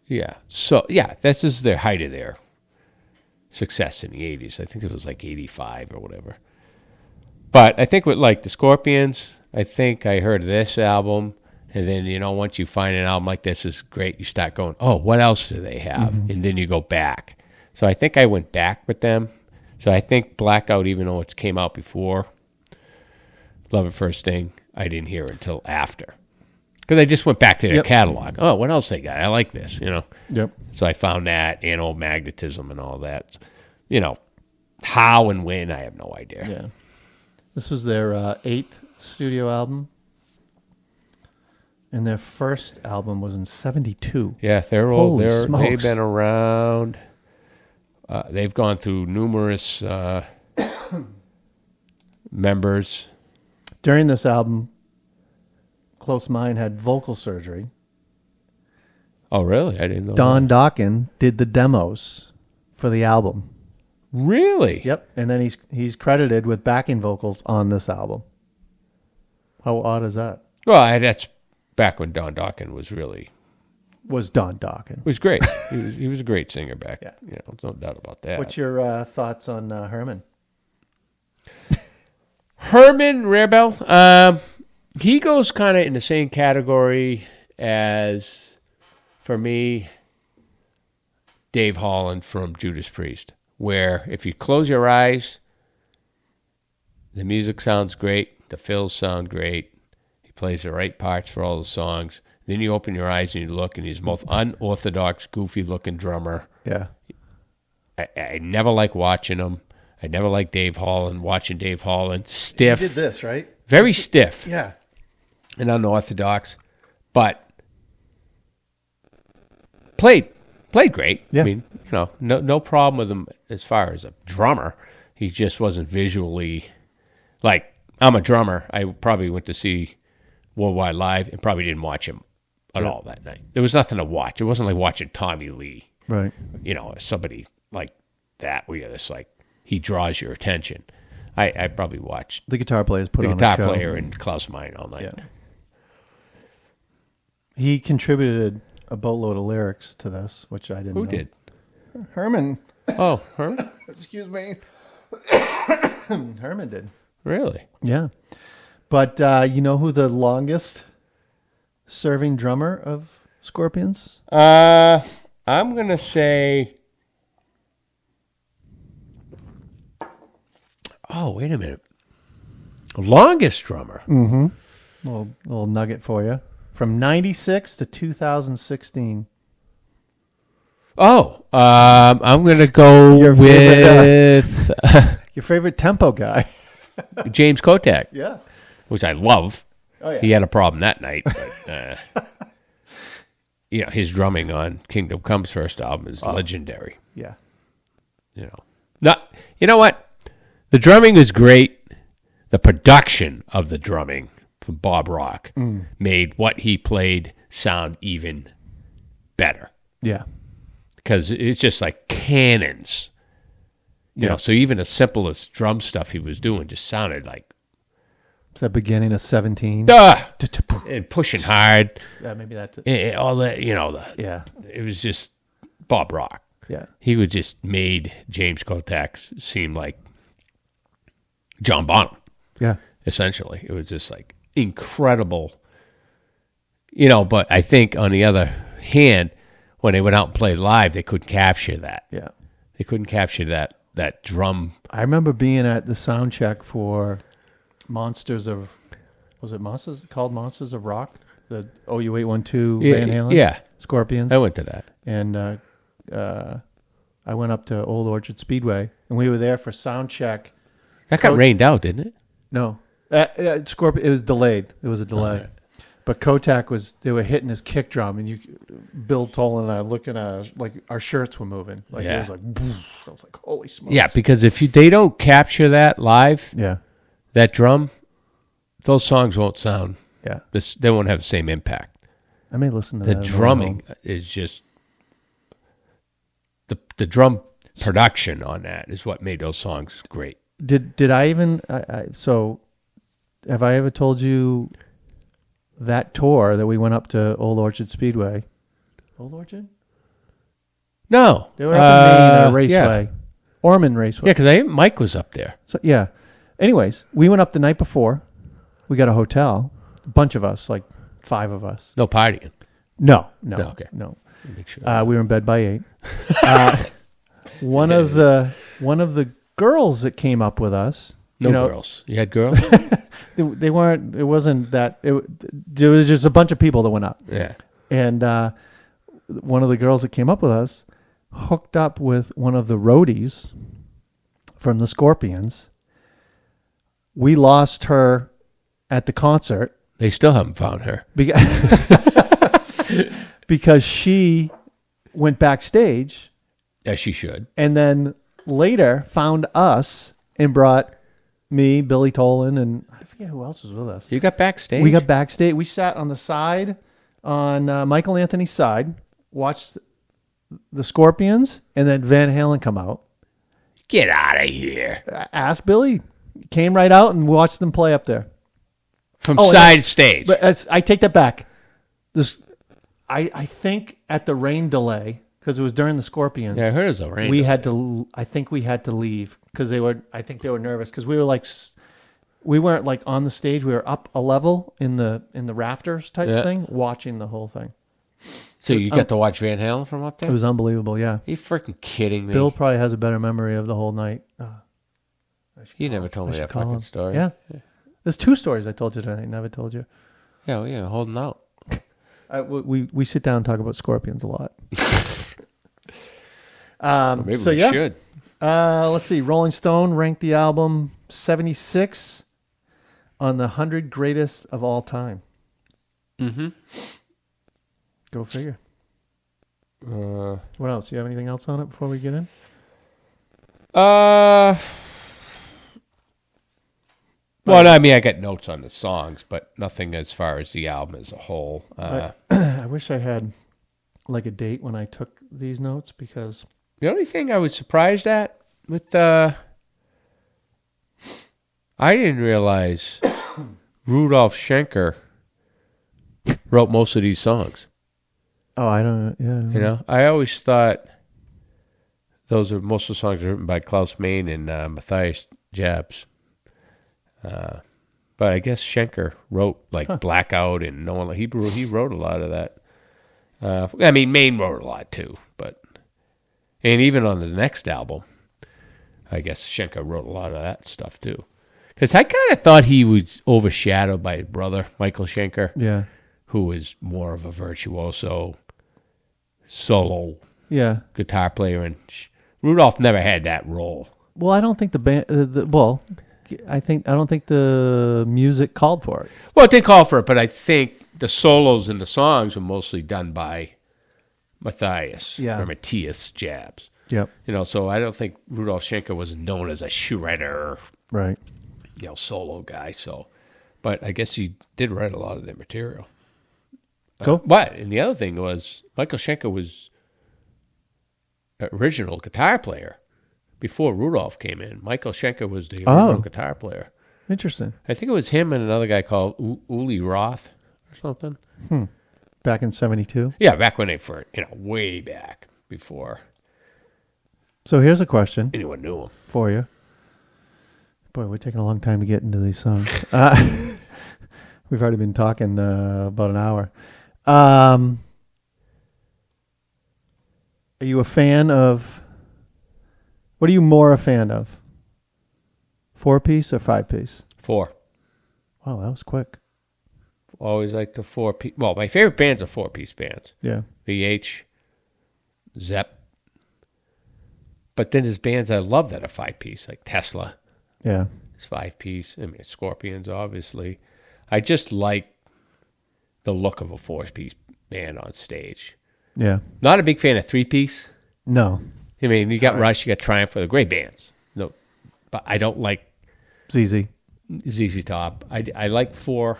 Yeah. So, yeah, this is their height of their success in the 80s. I think it was like 85 or whatever. But I think with like the Scorpions, I think I heard this album, and then, once you find an album like this is great, you start going, oh, what else do they have? Mm-hmm. And then you go back. So I think I went back with them. So I think Blackout, even though it came out before Love It First Sting, I didn't hear until after. Because I just went back to their catalog. Oh, what else they got? I like this, Yep. So I found that, Animal Magnetism and all that. How and when, I have no idea. Yeah. This was their 8th studio album. And their first album was in 1972. Yeah, they're old. Holy smokes. They've been around. They've gone through numerous members. During this album, Close Mind had vocal surgery. Oh, really? I didn't know Don Dokken did the demos for the album. Really? Yep. And then he's credited with backing vocals on this album. How odd is that? Well, that's back when Don Dokken was Don Dokken. Was great. he was a great singer back. Yeah. No doubt about that. What's your thoughts on Herman? Herman Rebel, he goes kind of in the same category as, for me, Dave Holland from Judas Priest, where if you close your eyes, the music sounds great, the fills sound great, he plays the right parts for all the songs. Then you open your eyes and you look, and he's the most unorthodox, goofy-looking drummer. Yeah. I never like watching him. I never liked Dave Holland, watching Dave Holland. Stiff. He did this, right? Very stiff. Yeah. And unorthodox. But played great. Yeah. I mean, no problem with him as far as a drummer. He just wasn't visually... Like, I'm a drummer. I probably went to see Worldwide Live and probably didn't watch him at all that night. There was nothing to watch. It wasn't like watching Tommy Lee. Right. Somebody like that where you're just like, he draws your attention. I probably watched the guitar players put the on guitar a show. player and Klaus Meine all night. Yeah. He contributed a boatload of lyrics to this, which I didn't know. Who did? Herman. Oh, Herman? Excuse me. Herman did. Really? Yeah. But you know who the longest serving drummer of Scorpions? I'm going to say... Oh, wait a minute. Longest drummer. Mm-hmm. Little nugget for you. From 96 to 2016. Oh, I'm going to go with... Your favorite tempo guy. James Kotak. Yeah. Which I love. Oh, yeah. He had a problem that night. But, his drumming on Kingdom Come's first album is legendary. Yeah. You know what? The drumming is great. The production of the drumming from Bob Rock made what he played sound even better. Yeah. Because it's just like cannons. You know, so even the simplest drum stuff he was doing just sounded like... It's the beginning of 17. And pushing hard. Yeah, maybe that's it. All that, Yeah. It was just Bob Rock. Yeah. He would just made James Kotak seem like John Bonham. Yeah. Essentially. It was just like incredible. But I think on the other hand, when they went out and played live, they couldn't capture that. Yeah. They couldn't capture that drum. I remember being at the sound check for Monsters of... Was it Monsters? Called Monsters of Rock? The OU812 Van Halen? Yeah. Scorpions. I went to that. And I went up to Old Orchard Speedway, and we were there for sound check. That got rained out, didn't it? No. Scorpion. It was delayed. It was a delay. Right. But Kotak they were hitting his kick drum, and Bill Tolan and I looking at us, like our shirts were moving. Like it was like, boom. I was like, holy smokes. Yeah, because if they don't capture that live, that drum, those songs won't sound. Yeah. They won't have the same impact. I may listen to the that. The drumming is just the drum production on that is what made those songs great. Did I even so have I ever told you that tour that we went up to Old Orchard Speedway? Old Orchard? No. They were up in Maine, Raceway. Yeah. Ormond Raceway. Yeah, because Mike was up there. So yeah. Anyways, we went up the night before. We got a hotel. A bunch of us, like 5 of us. No partying. No. Okay. No. Make sure. We were in bed by 8. One of the girls that came up with us. Girls. You had girls? They weren't. It wasn't that. There was just a bunch of people that went up. Yeah. And one of the girls that came up with us hooked up with one of the roadies from the Scorpions. We lost her at the concert. They still haven't found her. Because she went backstage. As she should. And then later found us and brought me, Billy Tolan, and I forget who else was with us. You got backstage? We got backstage. We sat on the side, on Michael Anthony's side, watched the Scorpions, and then Van Halen come out. Get out of here. Asked Billy. Came right out and watched them play up there. From side stage. But I take that back. I think at the rain delay, because it was during the Scorpions. Yeah, I heard it was a rain delay. I think we had to leave because I think they were nervous because we weren't like on the stage. We were up a level in the rafters type thing, watching the whole thing. So you got to watch Van Halen from up there? It was unbelievable, yeah. Are you freaking kidding me? Bill probably has a better memory of the whole night. You never told me that fucking story. Yeah. There's 2 stories I told you tonight. Never told you. Yeah, holding out. We sit down and talk about Scorpions a lot. Maybe we should. Let's see. Rolling Stone ranked the album 76 on the 100 greatest of all time. Mm-hmm. Go figure. What else? You have anything else on it before we get in? Well, I mean, I got notes on the songs, but nothing as far as the album as a whole. I wish I had like a date when I took these notes because the only thing I was surprised at with I didn't realize Rudolf Schenker wrote most of these songs. Oh, I don't. Yeah, I always thought most of the songs were written by Klaus Meine and Matthias Jabs. But I guess Schenker wrote Blackout and he wrote a lot of that. I mean, Maine wrote a lot too, and even on the next album, I guess Schenker wrote a lot of that stuff too. Because I kind of thought he was overshadowed by his brother, Michael Schenker, who was more of a virtuoso solo guitar player, and Rudolph never had that role. Well, I don't think the band. I don't think the music called for it. Well, it did call for it, but I think the solos in the songs were mostly done by Matthias or Matthias Jabs. Yep. So I don't think Rudolf Schenker was known as a shredder, right? Solo guy. So, but I guess he did write a lot of their material. Cool. And the other thing was Michael Schenker was original guitar player before Rudolph came in. Michael Schenker was the original guitar player. Interesting. I think it was him and another guy called Uli Roth or something. Back in 72? Yeah, back when they way back before. So here's a question. Anyone knew him. For you. Boy, we're taking a long time to get into these songs. We've already been talking about an hour. Are you a fan of... What are you more a fan of? 4-piece or 5-piece? 4. Wow, that was quick. Always like the 4-piece. Well, my favorite bands are 4-piece bands. Yeah. VH, Zepp. But then there's bands I love that are 5-piece, like Tesla. Yeah. It's 5-piece. I mean, Scorpions, obviously. I just like the look of a 4-piece band on stage. Yeah. Not a big fan of 3-piece. No. I mean, you got Rush, you got Triumph, they're great bands. No, but I don't like ZZ Top. I like 4.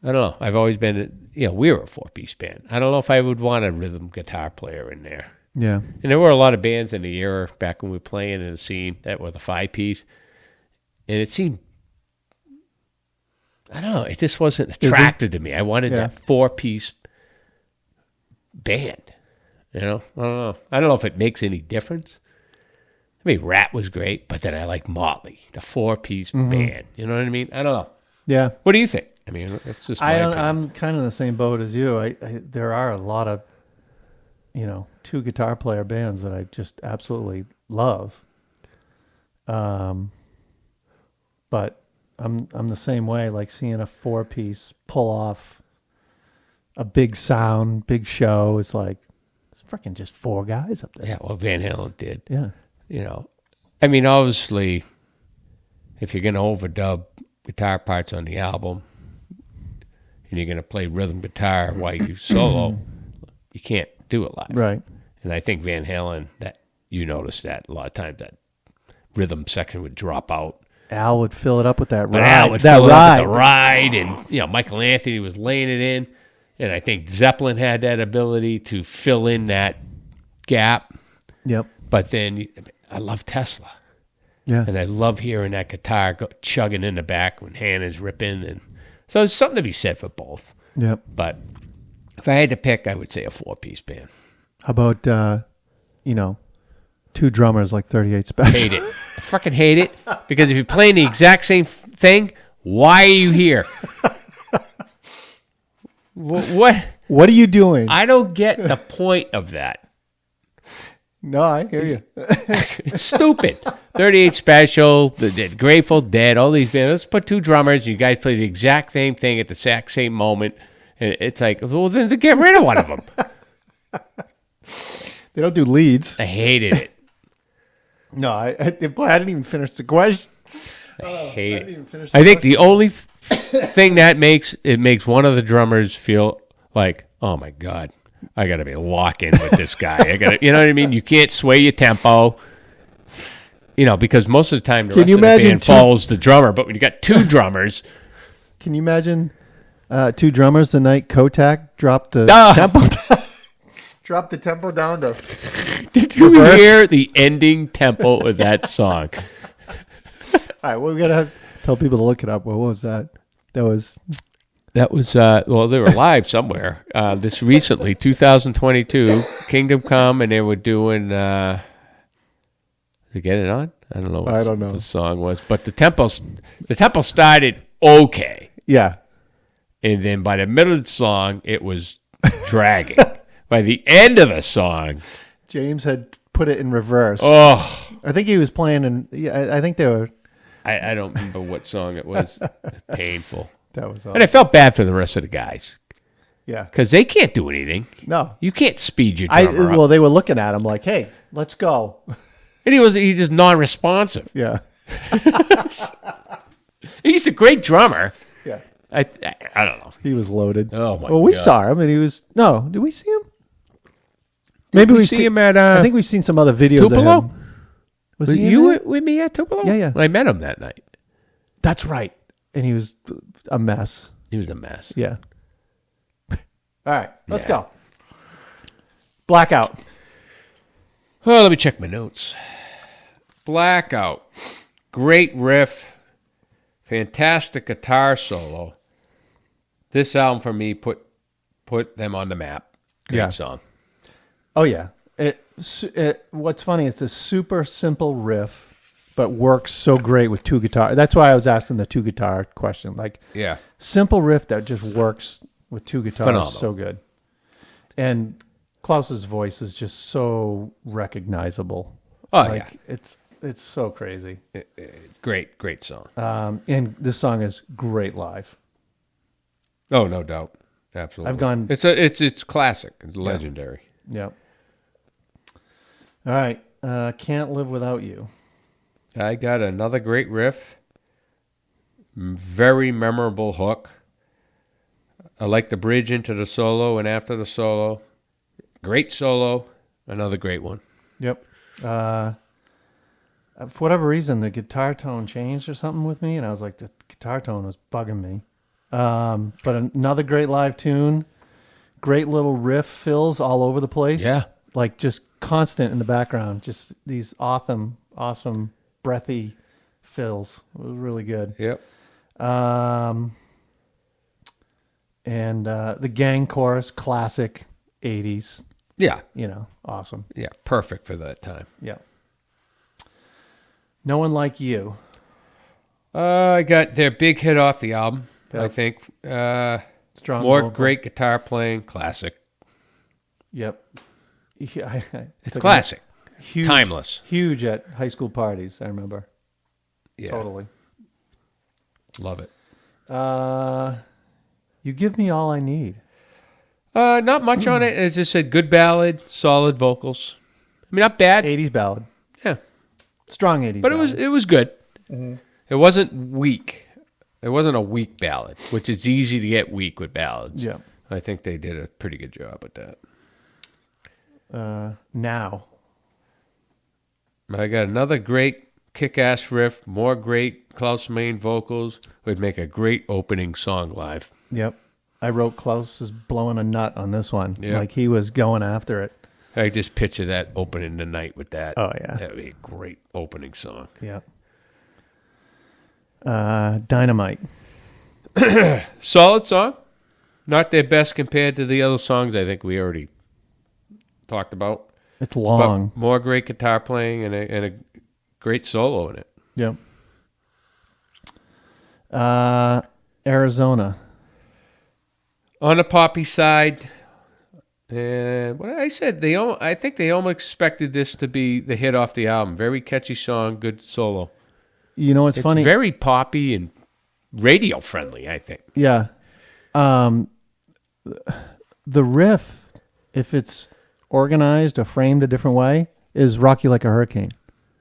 I don't know. I've always been, we were a 4-piece band. I don't know if I would want a rhythm guitar player in there. Yeah. And there were a lot of bands in the era back when we were playing in the scene that were the 5-piece. And it seemed, I don't know, it just wasn't attractive to me. I wanted that 4-piece band. I don't know. I don't know if it makes any difference. I mean, Rat was great, but then I like Motley, the 4-piece band. You know what I mean? I don't know. Yeah. What do you think? I mean, it's just my opinion. I'm kind of in the same boat as you. There are a lot of, 2 guitar player bands that I just absolutely love. But I'm the same way. Like seeing a 4-piece pull off a big sound, big show. It's like it's freaking just 4 guys up there. Yeah, well, Van Halen did. Yeah. I mean, obviously, if you're going to overdub guitar parts on the album and you're going to play rhythm guitar while you solo, you can't do it live. Right. And I think Van Halen, that you noticed that a lot of times that rhythm section would drop out. Al would fill it up with that ride. But Al would fill it up with the ride, and Michael Anthony was laying it in, and I think Zeppelin had that ability to fill in that gap. Yep. But then I love Tesla. Yeah. And I love hearing that guitar chugging in the back when Hannah's ripping. And so there's something to be said for both. Yep. But if I had to pick, I would say a 4-piece band. How about, 2 drummers like 38 Special? Hate it. I fucking hate it. Because if you're playing the exact same thing, why are you here? What? What are you doing? I don't get the point of that. No, I hear you. It's stupid. 38 Special, the Grateful Dead, all these bands. Let's put 2 drummers. You guys play the exact same thing at the exact same moment. And it's like, well, then get rid of one of them. They don't do leads. I hated it. No, I didn't even finish the question. I hate it. I think the only thing that makes one of the drummers feel like, oh my God, I got to be locked in with this guy. You know what I mean? You can't sway your tempo. Because most of the time the rest of the band follows the drummer. But when you got 2 drummers, can you imagine 2 drummers the night Kotak dropped the tempo? Dropped the tempo down to. Did you hear the ending tempo of that song? All right, we're gonna have to tell people to look it up. What was that? That was. Well, they were live somewhere. This recently, 2022, Kingdom Come, and they were doing. Did they get it on? I don't know what the song was, but the tempo started okay. Yeah. And then by the middle of the song, it was dragging. By the end of the song, James had put it in reverse. oh, I think he was playing, and I think they were. I don't remember what song it was. Painful. That was awesome. And I felt bad for the rest of the guys Yeah. because they can't do anything. No. You can't speed your drummer up. Well, they were looking at him like, "Hey, let's go." And he's just non-responsive. Yeah. He's a great drummer. Yeah. I don't know. He was loaded. Oh my Well, we God. saw him, and he was. No, did we see him? Maybe we see him at. I think we've seen some other videos Tupelo? of him. Was Were he in you there? with me at Tupelo? Yeah, yeah. I met him that night. That's right. And he was a mess. He was a mess. Yeah. All right, let's Yeah. go. Blackout. Well, let me check my notes. Blackout. Great riff. Fantastic guitar solo. This album for me put them on the map. Great Yeah. song. Oh yeah. What's funny? It's a super simple riff, but works so great with two guitars. That's why I was asking the two guitar question. Like, Yeah. simple riff that just works with two guitars. Phenomenal. So good. And Klaus's voice is just so recognizable. Oh, like, yeah. It's so crazy. Great song. And this song is great live. Oh, no doubt. Absolutely. I've gone. It's classic. It's legendary. Yeah. All right. Can't Live Without You. I got another great riff. Very memorable hook. I like the bridge into the solo and after the solo. Great solo. Another great one. Yep. For whatever reason, the guitar tone changed or something with me, and I was like, the guitar tone was bugging me. But another great live tune. Great little riff fills all over the place. Yeah. Like just constant in the background. Just these awesome, breathy fills. It was really good. Yep. And the gang chorus, classic 80s. Yeah. Awesome. Yeah. Perfect for that time. Yeah. No One Like You. I got their big hit off the album, Yep. I think. Strong More vocal. great guitar playing. Classic. Yep. Yeah, It's classic. Huge, Timeless. Huge at high school parties, I remember. Yeah. Totally. Love it. You Give Me All I Need. Not much on it. As I said, good ballad, solid vocals. I mean, not bad. 80s ballad. Yeah. Strong 80s But ballad. it was good. Mm-hmm. It wasn't weak. It wasn't a weak ballad, which is easy to get weak with ballads. Yeah. I think they did a pretty good job with that. Now. I got another great kick-ass riff, more great Klaus Main vocals. Would make a great opening song live. Yep. I wrote Klaus is blowing a nut on this one. Yeah. Like he was going after it. I just picture that opening the night with that. Oh, yeah. That would be a great opening song. Yeah. Dynamite. Solid song. Not their best compared to the other songs I think we already talked about. It's long. But more great guitar playing and a great solo in it. Yep. Arizona. On the poppy side, and what I said, I think they almost expected this to be the hit off the album. Very catchy song, good solo. You know what's It's funny? very poppy and radio friendly, I think. Yeah. The riff, if it's organized or framed a different way, is Rock You Like a Hurricane.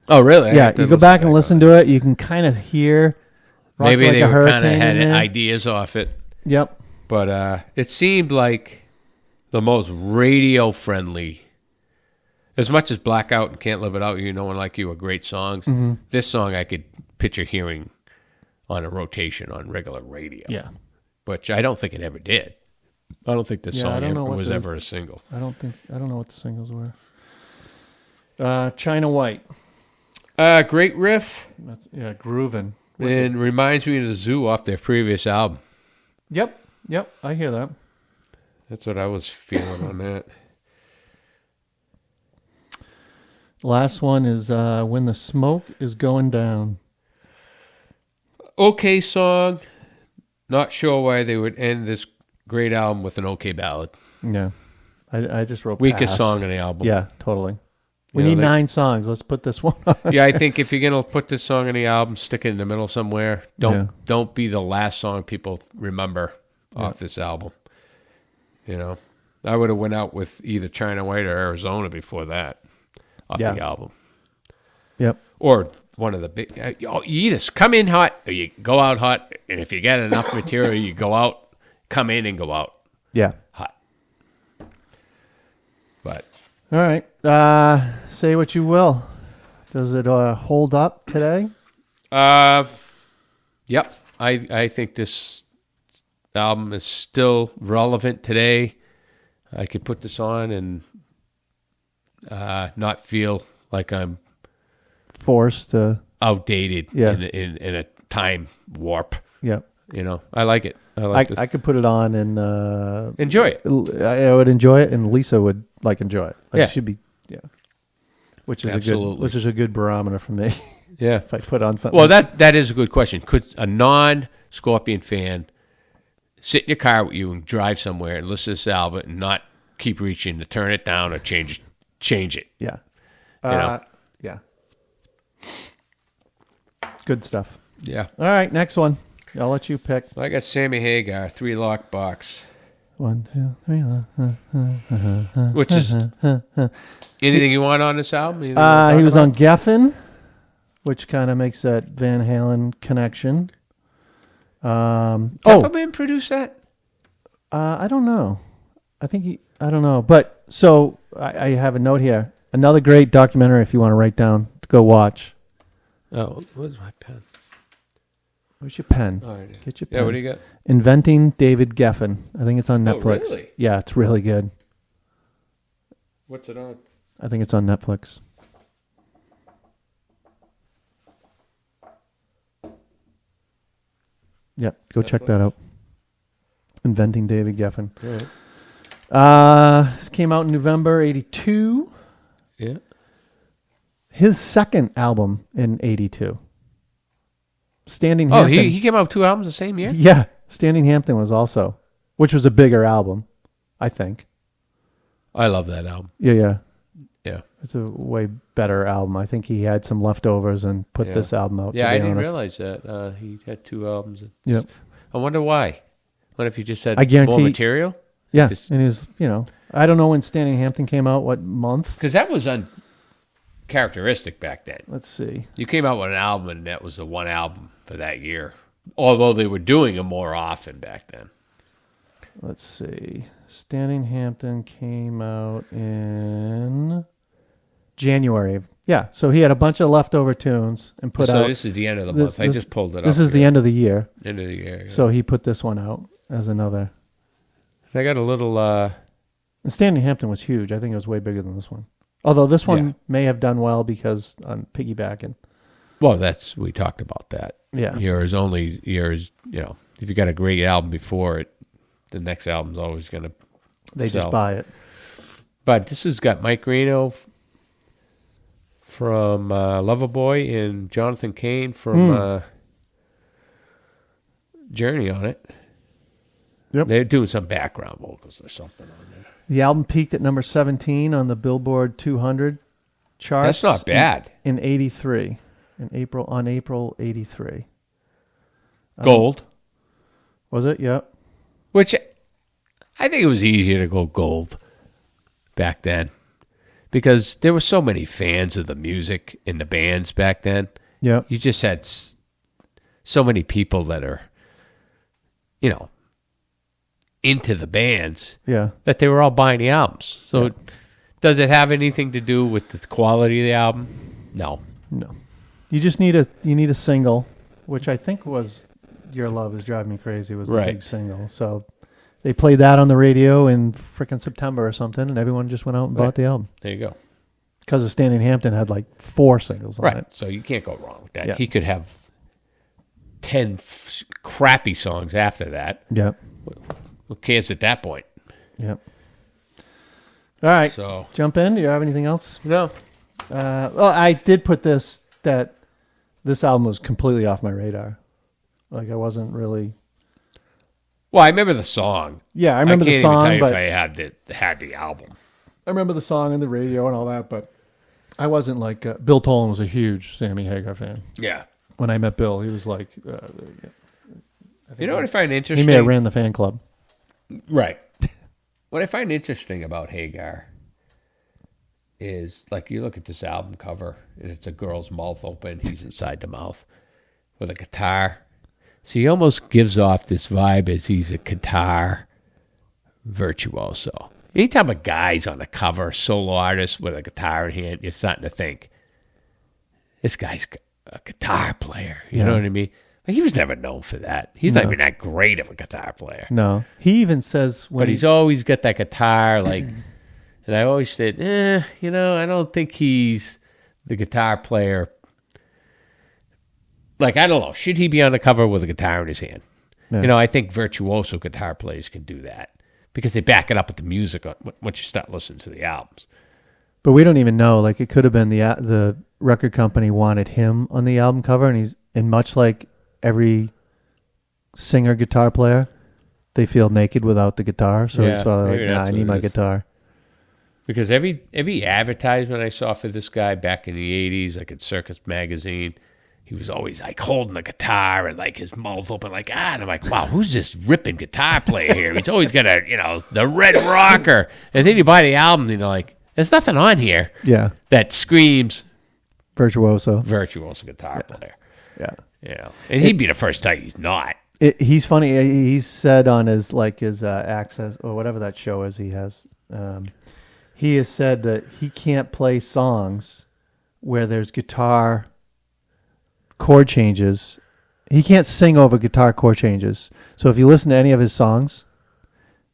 Oh, really? Yeah, you go back and listen to it, you can kind of hear Rock Maybe You Like they a were Hurricane kind of had in there. ideas off it, Yep. but it seemed like the most radio friendly. As much as Blackout and Can't Live Without You, No One Like You are great songs, this song I could picture hearing on a rotation on regular radio. Yeah. Which I don't think it ever did. I don't think this Yeah, I song don't know what was the- ever a single. I don't know what the singles were. China White. Great riff, That's grooving. and reminds me of the Zoo off their previous album. Yep, I hear that. That's what I was feeling on that. Last one is When the Smoke is Going Down. Okay song. Not sure why they would end this great album with an okay ballad. Yeah. I just wrote Weakest pass. song on the album. Yeah, totally. We need 9 songs. Let's put this one on. Yeah, I think if you're gonna put this song on the album, stick it in the middle somewhere. Don't be the last song people remember off this album. You know, I would have went out with either China White or Arizona before that off the album. Yep. Or one of the big. You either come in hot or you go out hot, and if you get enough material, you go out, come in and go out. Yeah. Hot. But all right. Say what you will. Does it hold up today? Yep. I think this album is still relevant today. I could put this on and not feel like I'm forced to outdated in a time warp. Yep. You know, I like it. I could put it on and enjoy it. I would enjoy it, and Lisa would enjoy it. It should be which is a good barometer for me. Yeah, if I put on something. Well, that is a good question. Could a non-Scorpion fan sit in your car with you and drive somewhere and listen to this album and not keep reaching to turn it down or change it? Yeah. Yeah. Good stuff. Yeah. All right, next one. I'll let you pick. I got Sammy Hagar, 3-lock box. 1, 2, 3. Which is anything you want on this album? He was on Geffen, which kind of makes that Van Halen connection. Peppermint produced that? I don't know. I don't know. But so I have a note here. Another great documentary if you want to write down to go watch. Oh, where's my pen? Where's your pen? Oh, right. Get your pen. Yeah, what do you got? Inventing David Geffen. I think it's on Netflix. Oh, really? Yeah, it's really good. What's it on? I think it's on Netflix. Yep, go check that out. Inventing David Geffen. Right. This came out in November 82. Yeah. His second album in 82. Standing Hampton. Oh, he came out with 2 albums the same year? Yeah. Standing Hampton was also, which was a bigger album, I think. I love that album. Yeah. Yeah. It's a way better album. I think he had some leftovers and put this album out. Yeah, I didn't realize that. He had 2 albums. Yep. I wonder why. What if he just had more material? Yeah. And he was, I don't know when Standing Hampton came out, what month? Because that was uncharacteristic back then. Let's see. You came out with an album, and that was the one album for that year. Although they were doing them more often back then. Let's see. Standing Hampton came out in January. Yeah, so he had a bunch of leftover tunes and put out. So this is the end of the month. I just pulled it up. This is the end of the year. End of the year. Yeah. So he put this one out as another. I got a little. And Standing Hampton was huge. I think it was way bigger than this one. Although this one may have done well because I'm piggybacking. Well, we talked about that. Yeah. Yours, if you got a great album before it, the next album's always going to They just buy it. But this has got Mike Reno from Loverboy and Jonathan Cain from Journey on it. Yep. They're doing some background vocals or something on there. The album peaked at number 17 on the Billboard 200 charts. That's not bad. In 83. On April 83. Gold. Was it? Yep. Which I think it was easier to go gold back then because there were so many fans of the music in the bands back then. Yeah. You just had so many people that are, into the bands. Yeah. That they were all buying the albums. So does it have anything to do with the quality of the album? No. You just need a single, which I think was Your Love Is Driving Me Crazy was the big single. So they played that on the radio in frickin' September or something, and everyone just went out and bought the album. There you go. Because of Standing Hampton had 4 singles on it. So you can't go wrong with that. Yeah. He could have 10 crappy songs after that. Yep. Who cares at that point? Yep. All right. So jump in. Do you have anything else? No. Well, I did put this album was completely off my radar. I wasn't really Well, I remember the song. Yeah, I remember the song, I can't even but tell you if I had the album. I remember the song and the radio and all that, but I wasn't like Bill Tolan was a huge Sammy Hagar fan. Yeah. When I met Bill, he was like, you know what I find interesting? He may have ran the fan club. Right. What I find interesting about Hagar is, like, you look at this album cover, and it's a girl's mouth open. He's inside the mouth with a guitar. So he almost gives off this vibe as he's a guitar virtuoso. Anytime a guy's on the cover, solo artist with a guitar in hand, you're starting to think, this guy's a guitar player. You know what I mean? But he was never known for that. He's not even that great of a guitar player. No. He even says... But he's always got that guitar, like... And I always said, I don't think he's the guitar player. Like, I don't know. Should he be on the cover with a guitar in his hand? Yeah. I think virtuoso guitar players can do that because they back it up with the music once you start listening to the albums. But we don't even know. Like, it could have been the record company wanted him on the album cover, and much like every singer guitar player, they feel naked without the guitar. So he's probably like, I need my guitar. Because every advertisement I saw for this guy back in the 80s, like at Circus Magazine, he was always like holding the guitar and like his mouth open like, and I'm like, wow, who's this ripping guitar player here? He's always got the Red Rocker. And then you buy the album and you're like, there's nothing on here that screams virtuoso guitar player. Yeah. And he'd be the first time he's not. He's funny. He said on his Access or whatever that show is he has, he has said that he can't play songs where there's guitar chord changes. He can't sing over guitar chord changes. So if you listen to any of his songs,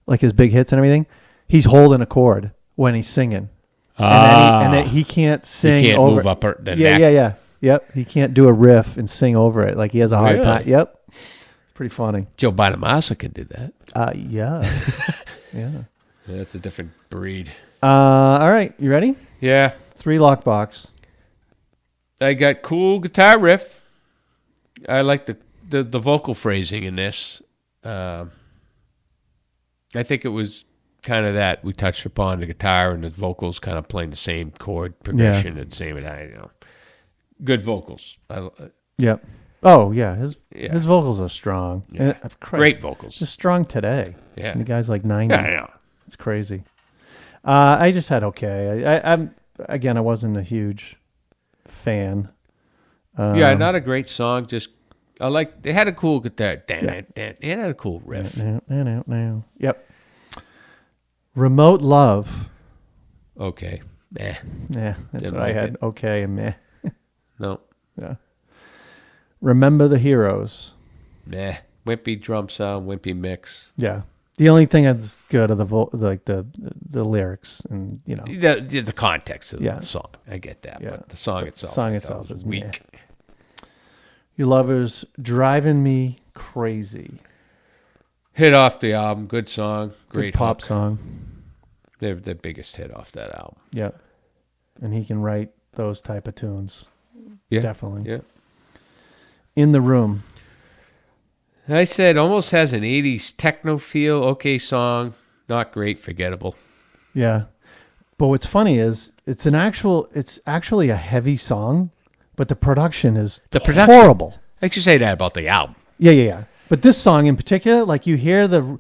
like his big hits and everything, he's holding a chord when he's singing. And then he can't sing he can't over. Move up the neck. Yeah. Yep. He can't do a riff and sing over it. Like he has a hard time. Yep. It's pretty funny. Joe Bonamassa can do that. Yeah. Yeah. That's a different breed. All right. You ready? Yeah. 3 lockbox. I got cool guitar riff. I like the vocal phrasing in this. I think it was kind of that we touched upon the guitar and the vocals kind of playing the same chord progression at the same time. Good vocals. Yep. Oh yeah, his vocals are strong. Yeah. Great vocals. Just strong today. Yeah. And the guy's like 90. Yeah, I know. It's crazy. I just had okay. I wasn't a huge fan. Not a great song. Just they had a cool guitar. It had a cool riff. Yep. Remote Love. Okay. Meh. Yeah, that's Didn't what I had. it. Okay and meh. No. Yeah. Remember the Heroes. Meh. Wimpy drum sound, wimpy mix. Yeah. The only thing that's good are the lyrics and the context of the song. I get that, but the song itself is weak. Meh. Your Lover's Driving Me Crazy. Hit off the album, good song, great good pop hook. song. They're the biggest hit off that album. Yep, and he can write those type of tunes. Yeah, definitely. Yeah. In the Room. I said almost has an 80s techno feel. Okay song, not great, forgettable. Yeah. But what's funny is it's actually a heavy song, but the production is horrible. I should say that about the album. Yeah. But this song in particular, like you hear the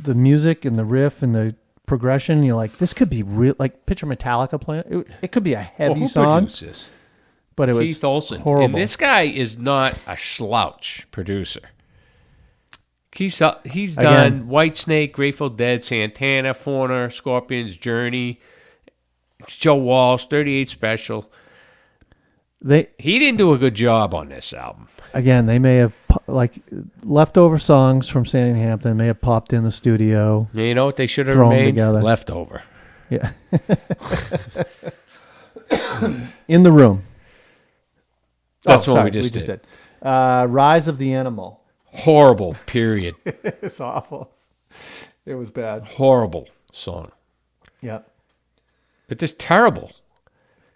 music and the riff and the progression, and you're like, this could be real. Like picture Metallica playing. It could be a heavy song. Produced this? But it was Keith Olsen. horrible. And this guy is not a slouch producer. He's done Whitesnake, Grateful Dead, Santana, Foreigner, Scorpions, Journey, Joe Walsh, 38 Special. He didn't do a good job on this album. Again, they may have leftover songs from Sandy Hampton may have popped in the studio. You know what they should have made? Together. Leftover. Yeah. In the Room. That's what we just did. Rise of the Animal. Horrible, period. It's awful. It was bad. Horrible song. Yep. But just terrible.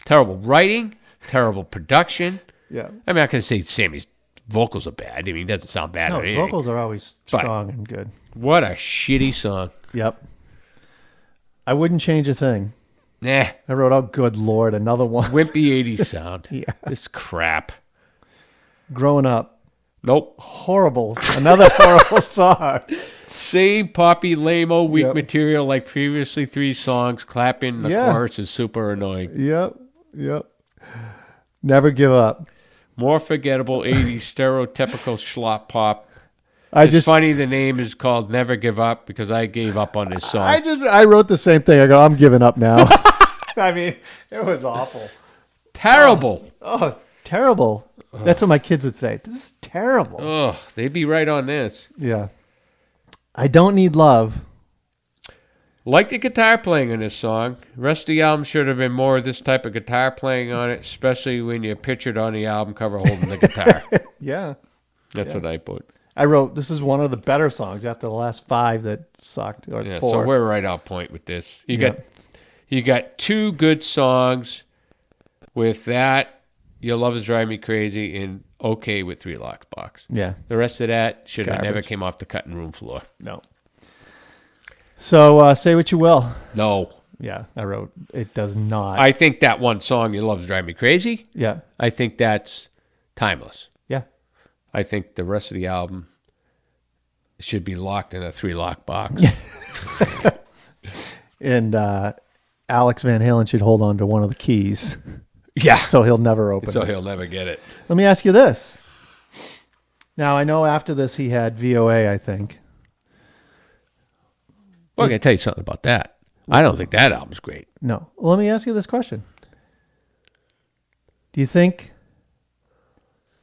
Terrible writing, terrible production. Yeah. I'm not going to say Sammy's vocals are bad. I mean, he doesn't sound bad No, or his anything. vocals are always strong and good. What a shitty song. Yep. I wouldn't change a thing. Nah. I wrote, oh, good Lord, another one. Wimpy 80s sound. Yeah. This crap. Growing Up. Nope. Horrible. Another horrible song. Same poppy, lame-o, weak material like previously 3 songs. Clapping the chorus is super annoying. Yep. Never Give Up. More forgettable 80s stereotypical schlop pop. It's funny the name is called Never Give Up because I gave up on this song. I wrote the same thing. I go, I'm giving up now. I mean, it was awful. Terrible. Oh, terrible. That's what my kids would say. This is terrible. Oh, they'd be right on this. Yeah. I Don't Need Love. Like the guitar playing on this song. The rest of the album should have been more of this type of guitar playing on it, especially when you're pictured on the album cover holding the guitar. Yeah. That's what I put. I wrote, this is one of the better songs after the last 5 that sucked. Or 4. So we're right on point with this. You got 2 good songs with that, Your Love Is Driving Me Crazy, and okay with 3 Locked Box. Yeah. The rest of that should have never came off the cutting room floor. No. So say what you will. No. Yeah, I wrote, it does not. I think that one song, Your Love Is Driving Me Crazy, Yeah. I think that's timeless. Yeah. I think the rest of the album should be locked in a 3-lock box. And Alex Van Halen should hold on to one of the keys. Yeah. So he'll never open it. So he'll never get it. Let me ask you this. Now, I know after this he had VOA, I think. Well, I got to tell you something about that. I don't think that album's great. No. Well, let me ask you this question. Do you think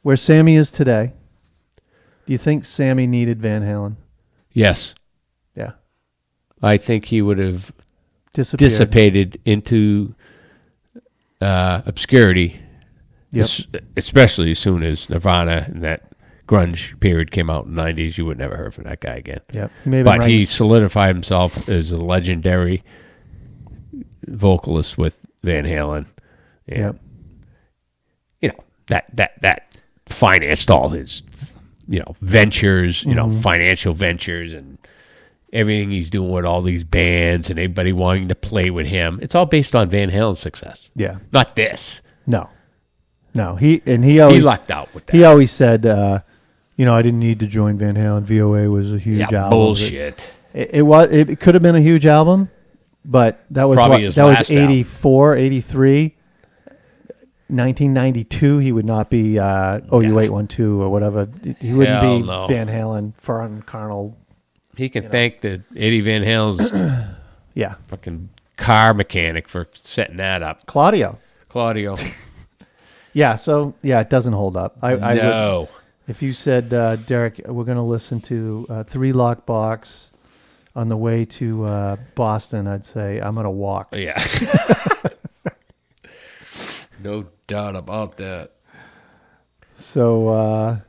where Sammy is today, do you think Sammy needed Van Halen? Yes. Yeah. I think he would have Disappeared. dissipated into obscurity, especially as soon as Nirvana and that grunge period came out in the 90s. You would never heard from that guy again. Yep. He solidified himself as a legendary vocalist with Van Halen. And, you know, that financed all his, ventures, financial ventures and everything he's doing with all these bands and everybody wanting to play with him. It's all based on Van Halen's success. Yeah. Not this. No. He always lucked out with that. He always said, I didn't need to join Van Halen. VOA was a huge album. Bullshit. It could have been a huge album, but that was probably his that was last 84, 83. 1992, he would not be OU812 or whatever. He wouldn't be Van Halen, Fern Carnal. He can thank the Eddie Van Halen's fucking car mechanic for setting that up. Claudio. Yeah, so, it doesn't hold up. I no. would, if you said, Derek, we're going to listen to 3 Lock Box on the way to Boston, I'd say, I'm going to walk. Yeah. No doubt about that. So, all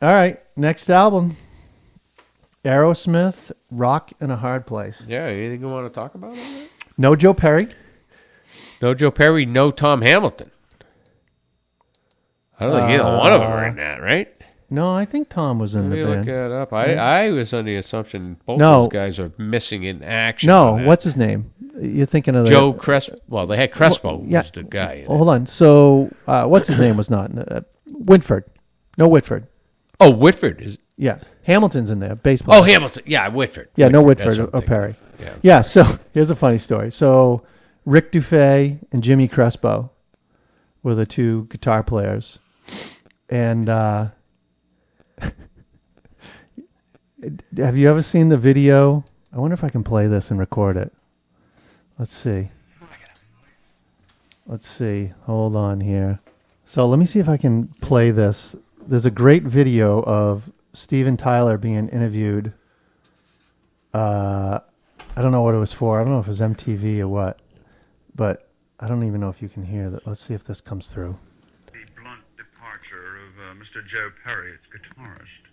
right, next album. Aerosmith, Rock in a Hard Place. Yeah, anything you want to talk about on that? No Joe Perry. No Joe Perry, no Tom Hamilton. I don't think either one of them are in that, right? No, I think Tom was in the band. Let me look that up. I was under the assumption both those guys are missing in action. No, what's his name? You're thinking of Joe Crespo. Well, they had Crespo, who was the guy. Hold on. So, what's his name was not? Whitford. No, Whitford. Oh, Whitford is. Yeah, Hamilton's in there. Bass player. Oh, Hamilton. Yeah, Whitford. Yeah, no Whitford or Perry. Yeah. So here's a funny story. So Rick Dufay and Jimmy Crespo were the 2 guitar players, and have you ever seen the video? I wonder if I can play this and record it. Let's see. Hold on here. So let me see if I can play this. There's a great video of Steven Tyler being interviewed. I don't know what it was for. I don't know if it was MTV or what. But I don't even know if you can hear that. Let's see if this comes through. The blunt departure of Mr. Joe Perry, its guitarist.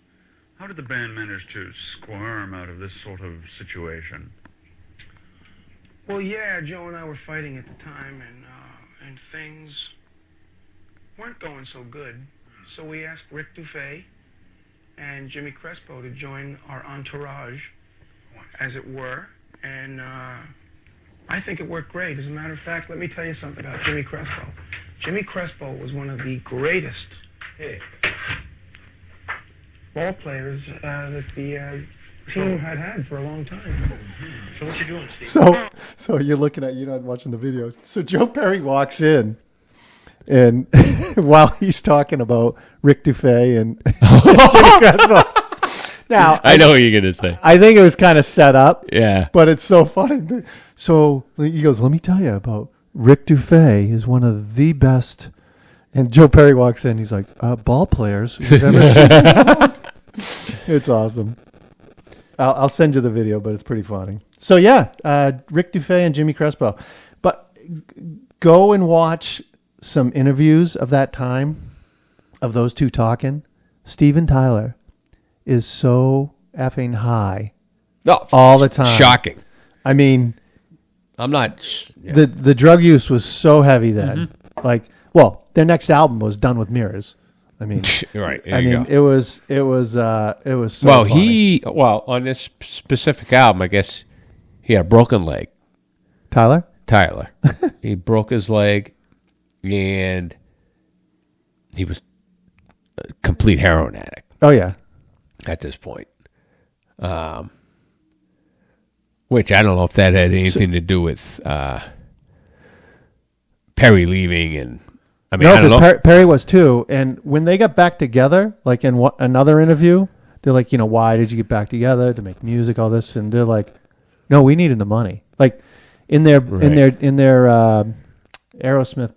How did the band manage to squirm out of this sort of situation? Well, yeah, Joe and I were fighting at the time, and things weren't going so good. So we asked Rick Dufay and Jimmy Crespo to join our entourage, as it were. And I think it worked great. As a matter of fact, let me tell you something about Jimmy Crespo. Jimmy Crespo was one of the greatest ball players that the team had for a long time. So what you doing, Steve? So you're looking at, you're not watching the video. So Joe Perry walks in, and while he's talking about Rick Dufay and Jimmy Crespo. Now, I know what you're going to say. I think it was kind of set up. Yeah. But it's so funny. So he goes, let me tell you about Rick Dufay is one of the best. And Joe Perry walks in. He's like, ball players you've ever seen. It's awesome. I'll send you the video, but it's pretty funny. So, yeah, Rick Dufay and Jimmy Crespo. But go and watch some interviews of that time, of those two talking. Steven Tyler is so effing high all the time. Shocking. I mean, I'm not... Yeah. The drug use was so heavy then. Mm-hmm. Like, well, their next album was Done with Mirrors. I mean, right. It was so funny. On this specific album, I guess he had a broken leg. Tyler. He broke his leg, and he was a complete heroin addict. Oh yeah. At this point, which I don't know if that had anything to do with Perry leaving, and I mean, no, I don't know. Perry was too. And when they got back together, like in another interview, they're like, why did you get back together? To make music, all this, and they're like, no, we needed the money. Like in their Aerosmith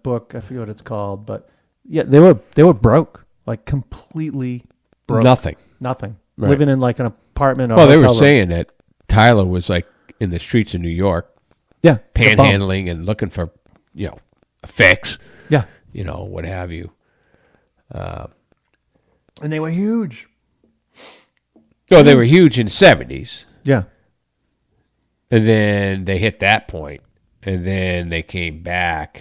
book, I forget what it's called, but yeah, they were broke, like completely broke. Nothing. Right. Living in like an apartment. Or they were saying that Tyler was like in the streets of New York, panhandling and looking for, a fix. Yeah. What have you. And they were huge. Oh, they were huge in the 70s. Yeah. And then they hit that point, and then they came back.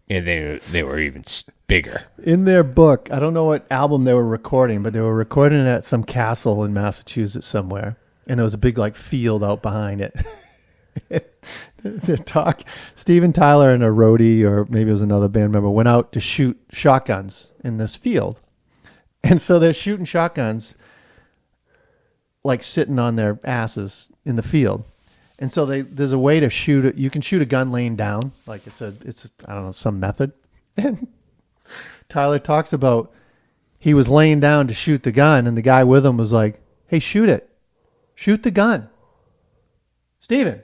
And they were even bigger. In their book, I don't know what album they were recording, but they were recording it at some castle in Massachusetts somewhere. And there was a big field out behind it. Steven Tyler and a roadie, or maybe it was another band member, went out to shoot shotguns in this field. And so they're shooting shotguns sitting on their asses in the field. And so there's a way to shoot it. You can shoot a gun laying down, it's I don't know, some method. And Tyler talks about he was laying down to shoot the gun, and the guy with him was like, "Hey, shoot it, shoot the gun." Steven,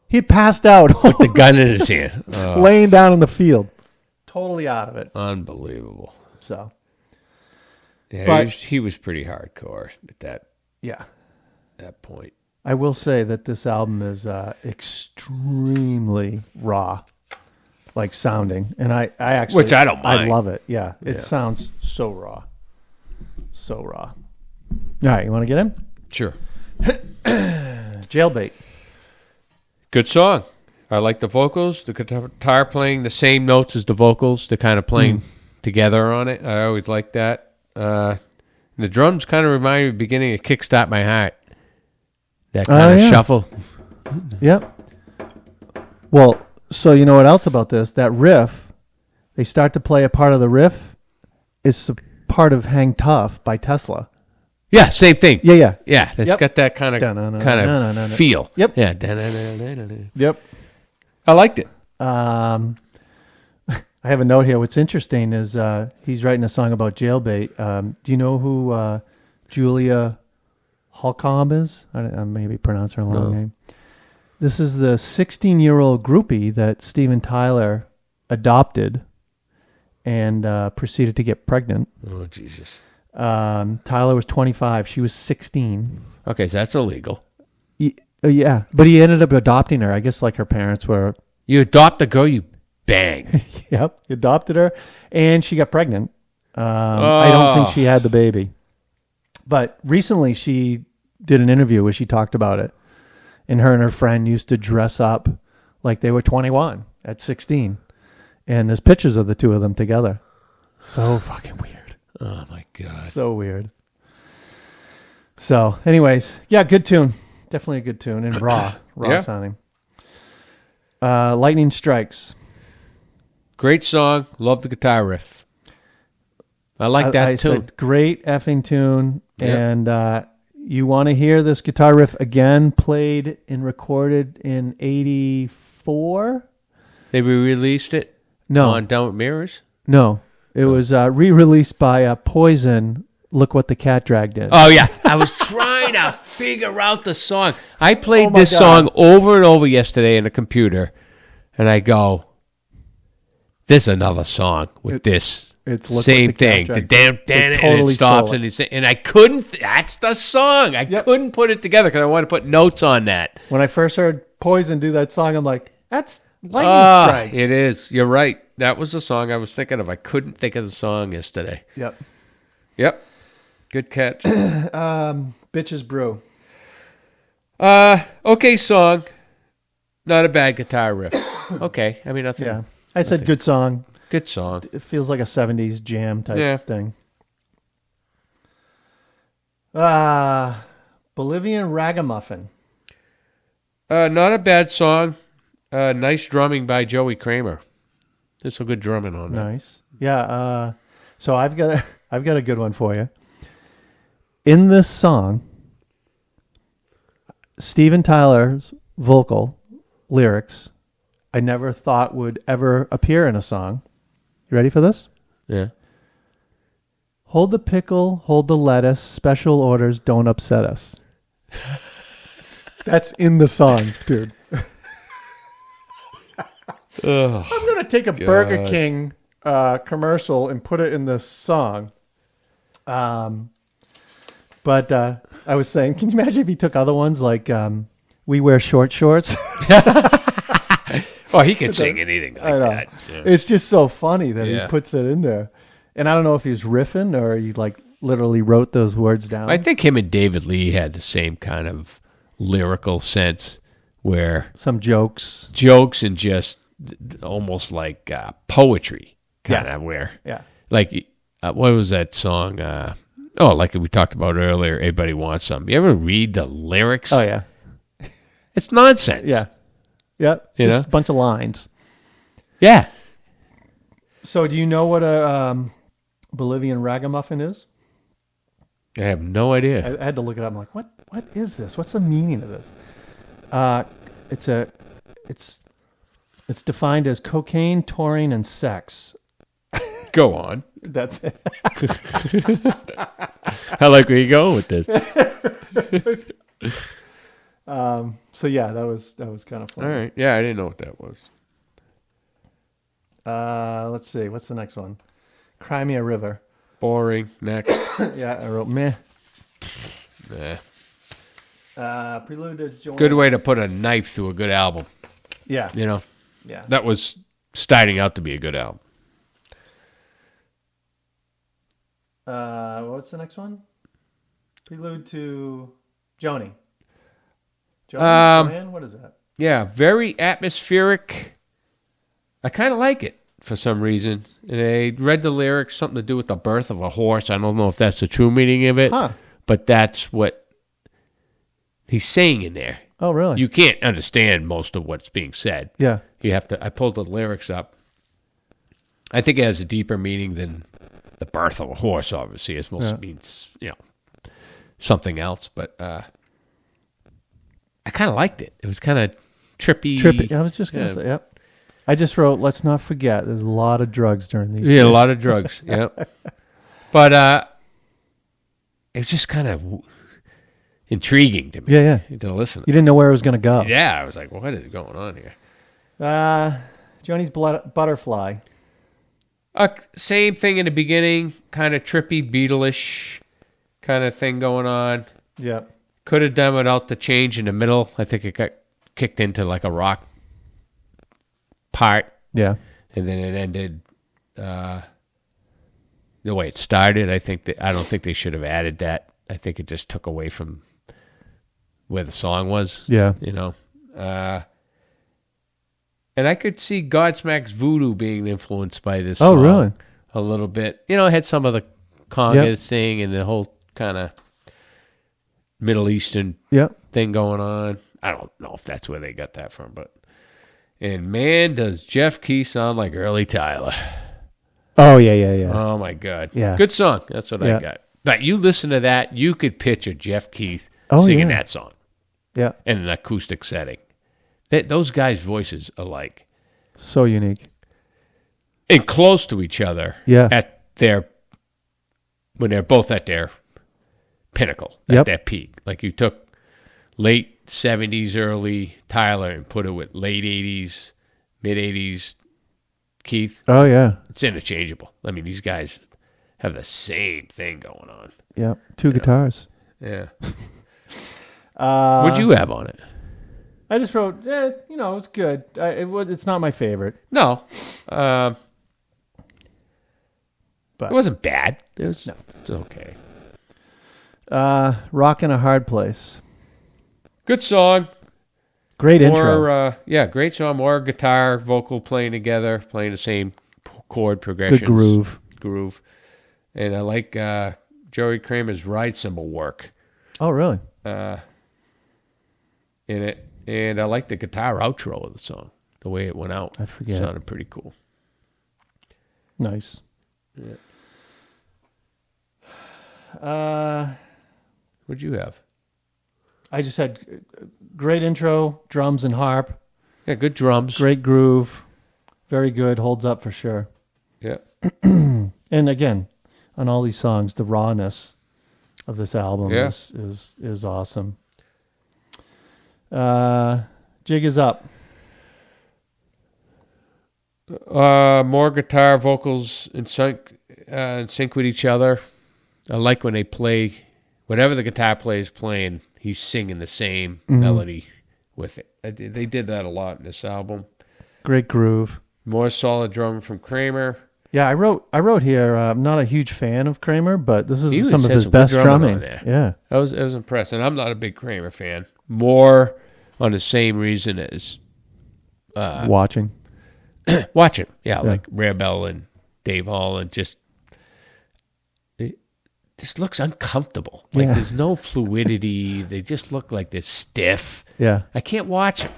he had passed out with the gun in his hand, laying down in the field, totally out of it. Unbelievable. So, yeah, but he was pretty hardcore at that point. I will say that this album is extremely raw, sounding, and I actually, which I don't mind. I love it. Yeah, it sounds so raw, so raw. All right, you want to get in? Sure. Jailbait. Good song. I like the vocals. The guitar playing the same notes as the vocals. They're kind of playing together on it. I always like that. The drums kind of remind me of the beginning of Kickstart My Heart. That kind of shuffle. Yep. Well, so you know what else about this? That riff, they start to play a part of the riff. It's a part of Hang Tough by Tesla. Yeah, same thing. Yeah. It's got that kind of feel. Yep. Yeah. Yep. I liked it. I have a note here. What's interesting is he's writing a song about Jailbait. Do you know who Julia Holcomb is? I maybe pronounce her long name. This is the 16-year-old groupie that Steven Tyler adopted and proceeded to get pregnant. Oh, Jesus. Tyler was 25. She was 16. Okay, so that's illegal. Yeah, but he ended up adopting her. I guess her parents were... You adopt the girl, you bang. Yep, he adopted her, and she got pregnant. I don't think she had the baby. But recently she did an interview where she talked about it. And her friend used to dress up like they were 21 at 16. And there's pictures of the two of them together. So fucking weird. Oh, my God. So weird. So, anyways, yeah, good tune. Definitely a good tune. And raw Yeah. sounding. Lightning Strikes. Great song. Love the guitar riff. I like that I tune. said great effing tune. Yep. And you want to hear this guitar riff again, played and recorded in 84? They re-released it No. on Down with Mirrors? No. It was re-released by Poison. Look What the Cat Dragged In. Oh, yeah. I was trying to figure out the song. I played Oh my this God. song over and over yesterday in the computer, and I go, there's another song with this it's Look same What the Cat thing. The Dragged damn, In. It and totally it stops, stole it. and I couldn't, that's the song. I Yep. couldn't put it together because I wanted to put notes on that. When I first heard Poison do that song, I'm like, that's Lightning Strikes. It is. You're right. That was the song I was thinking of. I couldn't think of the song yesterday. Yep. Yep. Good catch. Bitches Brew. Okay song. Not a bad guitar riff. Okay. I mean, nothing. Yeah. I said good song. Good song. It feels like a 70s jam type Yeah. thing. Bolivian Ragamuffin. Not a bad song. Nice drumming by Joey Kramer. There's some good drumming on that. Nice. Yeah. So I've got a good one for you. In this song, Steven Tyler's vocal lyrics, I never thought would ever appear in a song. You ready for this? Yeah. Hold the pickle, hold the lettuce, special orders, don't upset us. That's in the song, dude. Ugh. I'm going to take a Burger King commercial and put it in this song. But I was saying, can you imagine if he took other ones like We Wear Short Shorts? Oh, he can sing anything like I know. that. Yeah. It's just so funny that Yeah. he puts it in there. And I don't know if he was riffing or he like literally wrote those words down. I think him and David Lee had the same kind of lyrical sense where Some jokes. jokes and just almost like poetry kind of where Yeah. like what was that song like we talked about earlier, Everybody Wants Some. You ever read the lyrics? Oh, yeah. It's nonsense. Yeah. Yep. You Just know? a bunch of lines. Yeah. So do you know what a Bolivian ragamuffin is? I have no idea. I had to look it up. I'm like, what is this? What's the meaning of this? It's defined as cocaine, taurine, and sex. Go on. That's it. I like where you go with this. So yeah, that was kind of fun. All right. Yeah, I didn't know what that was. Let's see. What's the next one? Crimea River. Boring. Next. Yeah, I wrote meh. Nah. Prelude to Joanne. Good way to put a knife through a good album. Yeah. You know, Yeah. that was starting out to be a good album. What's the next one? Prelude to Joni. Joanne? What is that? Yeah, very atmospheric. I kind of like it for some reason. And I read the lyrics, something to do with the birth of a horse. I don't know if that's the true meaning of it, but that's what he's saying in there. Oh, really? You can't understand most of what's being said. Yeah. You have to. I pulled the lyrics up. I think it has a deeper meaning than the birth of a horse. Obviously, it mostly means something else. But I kind of liked it. It was kind of trippy. Trippy. I was just going to say, yep. I just wrote, let's not forget, there's a lot of drugs during these Yeah, days. a lot of drugs. Yep. But it was just kind of intriguing to me. Yeah. To listen. You didn't know where it was going to go. Yeah, I was like, what is going on here? Johnny's Butterfly. Same thing in the beginning, kind of trippy, Beatles-ish kind of thing going on. Yeah. Could have done without the change in the middle. I think it got kicked into like a rock part. Yeah. And then it ended the way it started. I don't think they should have added that. I think it just took away from where the song was. Yeah. You know. And I could see Godsmack's Voodoo being influenced by this song. Oh, really? A little bit. You know, it had some of the congas thing and the whole kind of Middle Eastern thing going on. I don't know if that's where they got that from, but and man, does Jeff Keith sound like early Tyler. Oh, yeah. Oh, my God. Yeah. Good song. That's what I got. But you listen to that, you could picture Jeff Keith singing that song. Yeah. In an acoustic setting. Those guys' voices are like... So unique. And close to each other. Yeah. When they're both at their pinnacle, at their peak. Like you took late 70s, early Tyler and put it with late 80s, mid 80s Keith. Oh, yeah. It's interchangeable. I mean, these guys have the same thing going on. Yeah. Two guitars. Yeah. What'd you have on it? I just wrote, it's good. It's not my favorite. No. But it wasn't bad. It's okay. Rockin' a Hard Place. Good song. Great intro. Great song. More guitar, vocal playing together, playing the same chord progressions. Good groove. And I like Joey Kramer's ride cymbal work. Oh, really? In it. And I like the guitar outro of the song. The way it went out. I forget. Sounded pretty cool. Nice. Yeah. What'd you have? I just had great intro, drums and harp. Yeah, good drums. Great groove. Very good. Holds up for sure. Yeah. And again, on all these songs, the rawness of this album is awesome. Jig is up. More guitar, vocals in sync with each other. I like when they play, whatever the guitar player is playing, he's singing the same melody with it. They did that a lot in this album. Great groove. More solid drum from Kramer. Yeah, I wrote here. I'm not a huge fan of Kramer, but this is some of his good best drumming drumming. on there. Yeah, I was impressed, and I'm not a big Kramer fan. More on the same reason as watching. Like Rare Bell and Dave Hall, and it just looks uncomfortable. Like there's no fluidity. They just look like they're stiff. Yeah, I can't watch them.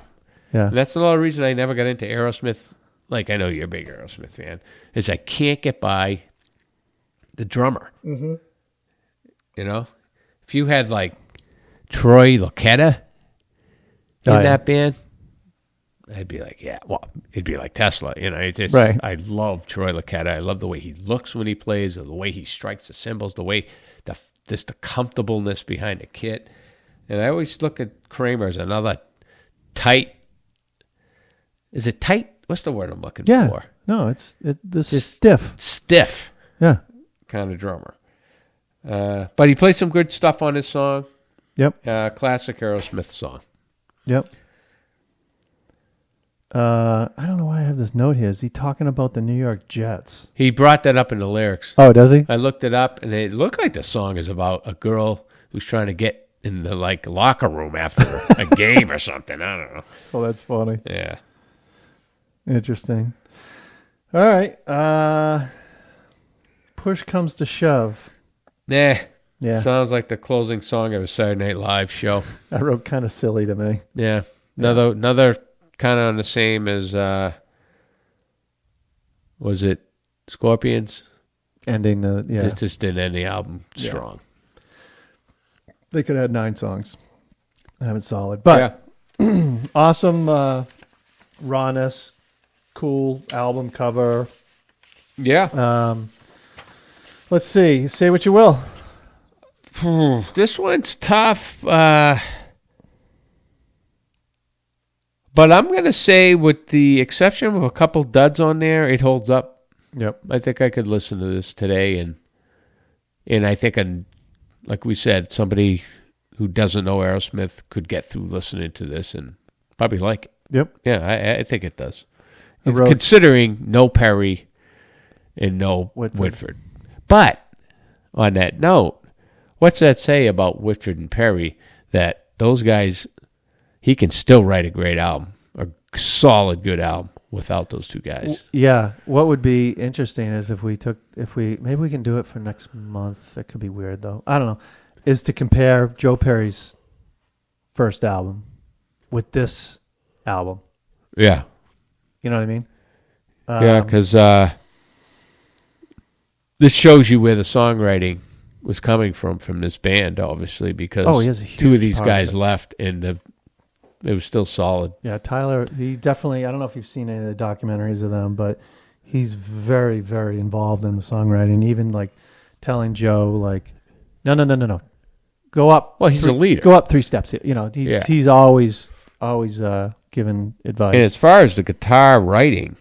Yeah, And that's another reason I never got into Aerosmith. Like, I know you're a big Aerosmith fan, is I can't get by the drummer. Mm-hmm. You know? If you had, like, Troy Luccketta in that band, I'd be like, it'd be like Tesla. You know, it's just, right. I love Troy Luccketta. I love the way he looks when he plays, the way he strikes the cymbals, the way, the comfortableness behind the kit. And I always look at Kramer as another tight, is it tight? What's the word I'm looking for? No, it's stiff. Stiff. Yeah. Kind of drummer. But he played some good stuff on his song. Yep. Classic Aerosmith song. Yep. I don't know why I have this note here. Is he talking about the New York Jets? He brought that up in the lyrics. Oh, does he? I looked it up, and it looked like the song is about a girl who's trying to get in the locker room after a game or something. I don't know. Oh, that's funny. Yeah. Interesting. All right. Push comes to shove. Yeah. Sounds like the closing song of a Saturday Night Live show. I wrote kind of silly to me. Yeah. Another kind of on the same as, was it Scorpions? Ending the, It just didn't end the album strong. They could have had 9 songs. Have it solid. But awesome rawness. Cool album cover. Yeah. Let's see. Say what you will. This one's tough. But I'm going to say, with the exception of a couple duds on there, it holds up. Yep. I think I could listen to this today, and I think, like we said, somebody who doesn't know Aerosmith could get through listening to this and probably like it. Yep. Yeah, I think it does. wrote- Considering no Perry and no Whitford. But on that note, what's that say about Whitford and Perry, that those guys, he can still write a great album, a solid, good album, without those two guys. Yeah. What would be interesting is maybe we can do it for next month. That could be weird though. I don't know. Is to compare Joe Perry's first album with this album. Yeah. You know what I mean? Yeah, because this shows you where the songwriting was coming from this band, obviously, because he has a huge two of these part guys of it. left, and it was still solid. Yeah, Tyler, he definitely, I don't know if you've seen any of the documentaries of them, but he's very, very involved in the songwriting, even like telling Joe, like, no. Go up. Well, he's a leader. Go up 3 steps. You know, he's always giving advice. And as far as the guitar writing,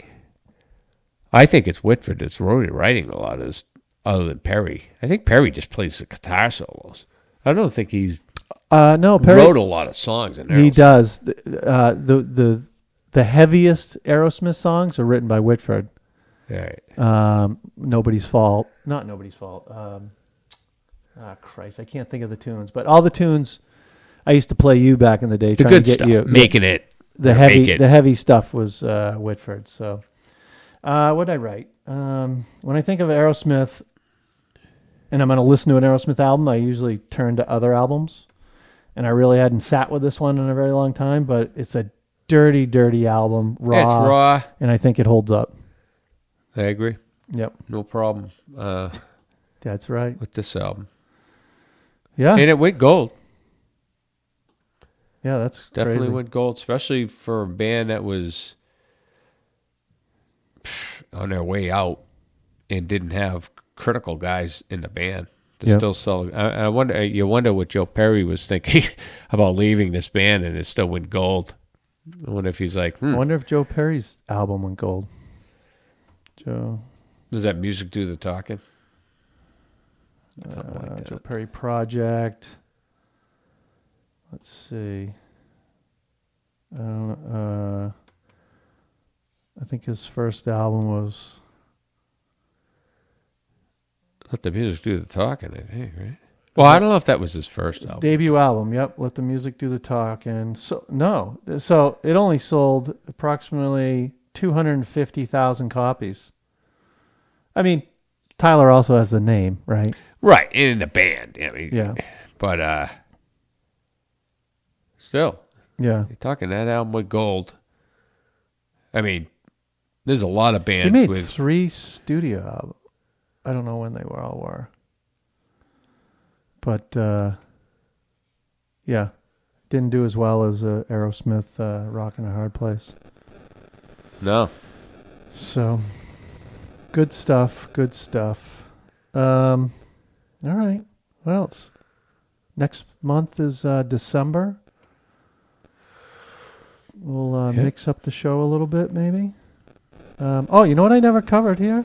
I think it's Whitford that's really writing a lot of this, other than Perry. I think Perry just plays the guitar solos. I don't think he's no, Perry wrote a lot of songs in there. He does. The heaviest Aerosmith songs are written by Whitford. Right. Nobody's Fault. Not Nobody's Fault. Christ, I can't think of the tunes. But all the tunes I used to play you back in the day. The trying good to get stuff, you making it. The heavy stuff was Whitford. So, what did I write? When I think of Aerosmith, and I'm going to listen to an Aerosmith album, I usually turn to other albums. And I really hadn't sat with this one in a very long time, but it's a dirty, dirty album. Raw. Yeah, it's raw. And I think it holds up. I agree. Yep. No problem. That's right. With this album. Yeah. And it went gold. Yeah, that's definitely crazy. went gold, especially for a band that was on their way out and didn't have critical guys in the band to still sell. I wonder. You wonder what Joe Perry was thinking about leaving this band, and it still went gold. I wonder if he's like. I wonder if Joe Perry's album went gold. Joe. Does that music do the talking? Something like that. Joe Perry Project. Let's see. I think his first album was. Let the music do the talking, I think, right? Well, I don't know if that was his first album. Debut album, yep. Let the music do the talking. So it only sold approximately 250,000 copies. I mean, Tyler also has the name, right? Right, in the band. I mean, yeah. But still, yeah. You're talking that album with gold. I mean, there's a lot of bands he made with 3 studio albums. I don't know when they all were. But, yeah. Didn't do as well as Aerosmith, Rockin' a Hard Place. No. So, good stuff. All right. What else? Next month is December. We'll mix up the show a little bit, maybe. You know what I never covered here?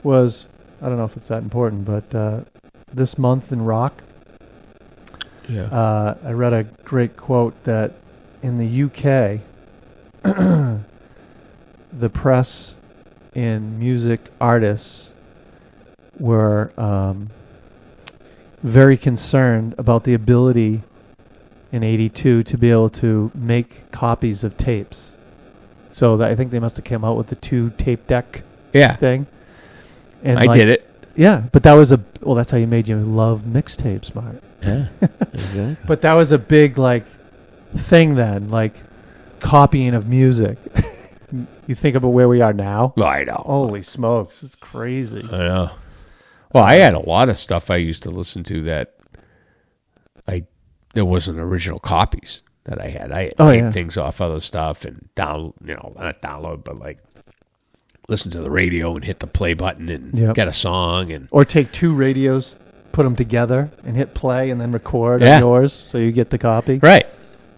Was, I don't know if it's that important, but this month in rock, I read a great quote that in the UK, the press and music artists were very concerned about the ability in 82 to be able to make copies of tapes. So I think they must have come out with the 2 tape deck thing. And I did it. Yeah, but that was that's how you made you love mixtapes, Mark. Yeah, exactly. But that was a big thing then, copying of music. You think about where we are now? Well, I know. Holy smokes, it's crazy. I know. Well, I had a lot of stuff I used to listen to that there wasn't original copies that I had. I had taped things off other stuff and not download, but listen to the radio and hit the play button and get a song or take 2 radios, put them together and hit play and then record on yours so you get the copy. Right.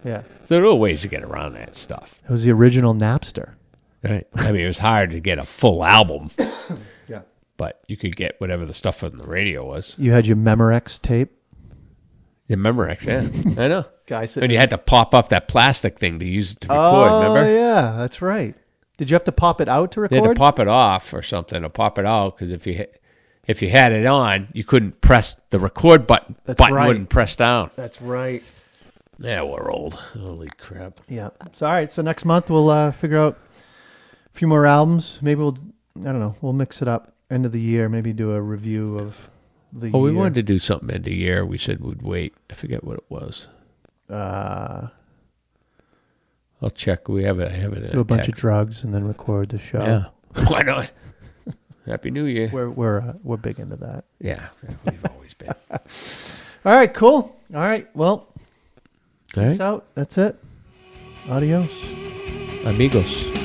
Yeah. So there are ways to get around that stuff. It was the original Napster. Right. I mean, it was hard to get a full album. Yeah. But you could get whatever the stuff on the radio was. You had your Memorex tape. Your Memorex, yeah. I know. And you had to pop up that plastic thing to use it to record, remember? Oh, yeah, that's right. Did you have to pop it out to record? You had to pop it off or something, or pop it out, because if you had it on, you couldn't press the record button. That's button right. wouldn't press down. That's right. Yeah, we're old. Holy crap. Yeah. So all right. So next month we'll figure out a few more albums. Maybe I don't know. We'll mix it up. End of the year. Maybe do a review of the year. We wanted to do something end of year. We said we'd wait. I forget what it was. I'll check. We have it. Do a bunch of drugs and then record the show. Yeah. Why not? Happy New Year. We're big into that. Yeah, we've always been. All right, cool. All right, well, All right. peace out. That's it. Adios. Amigos.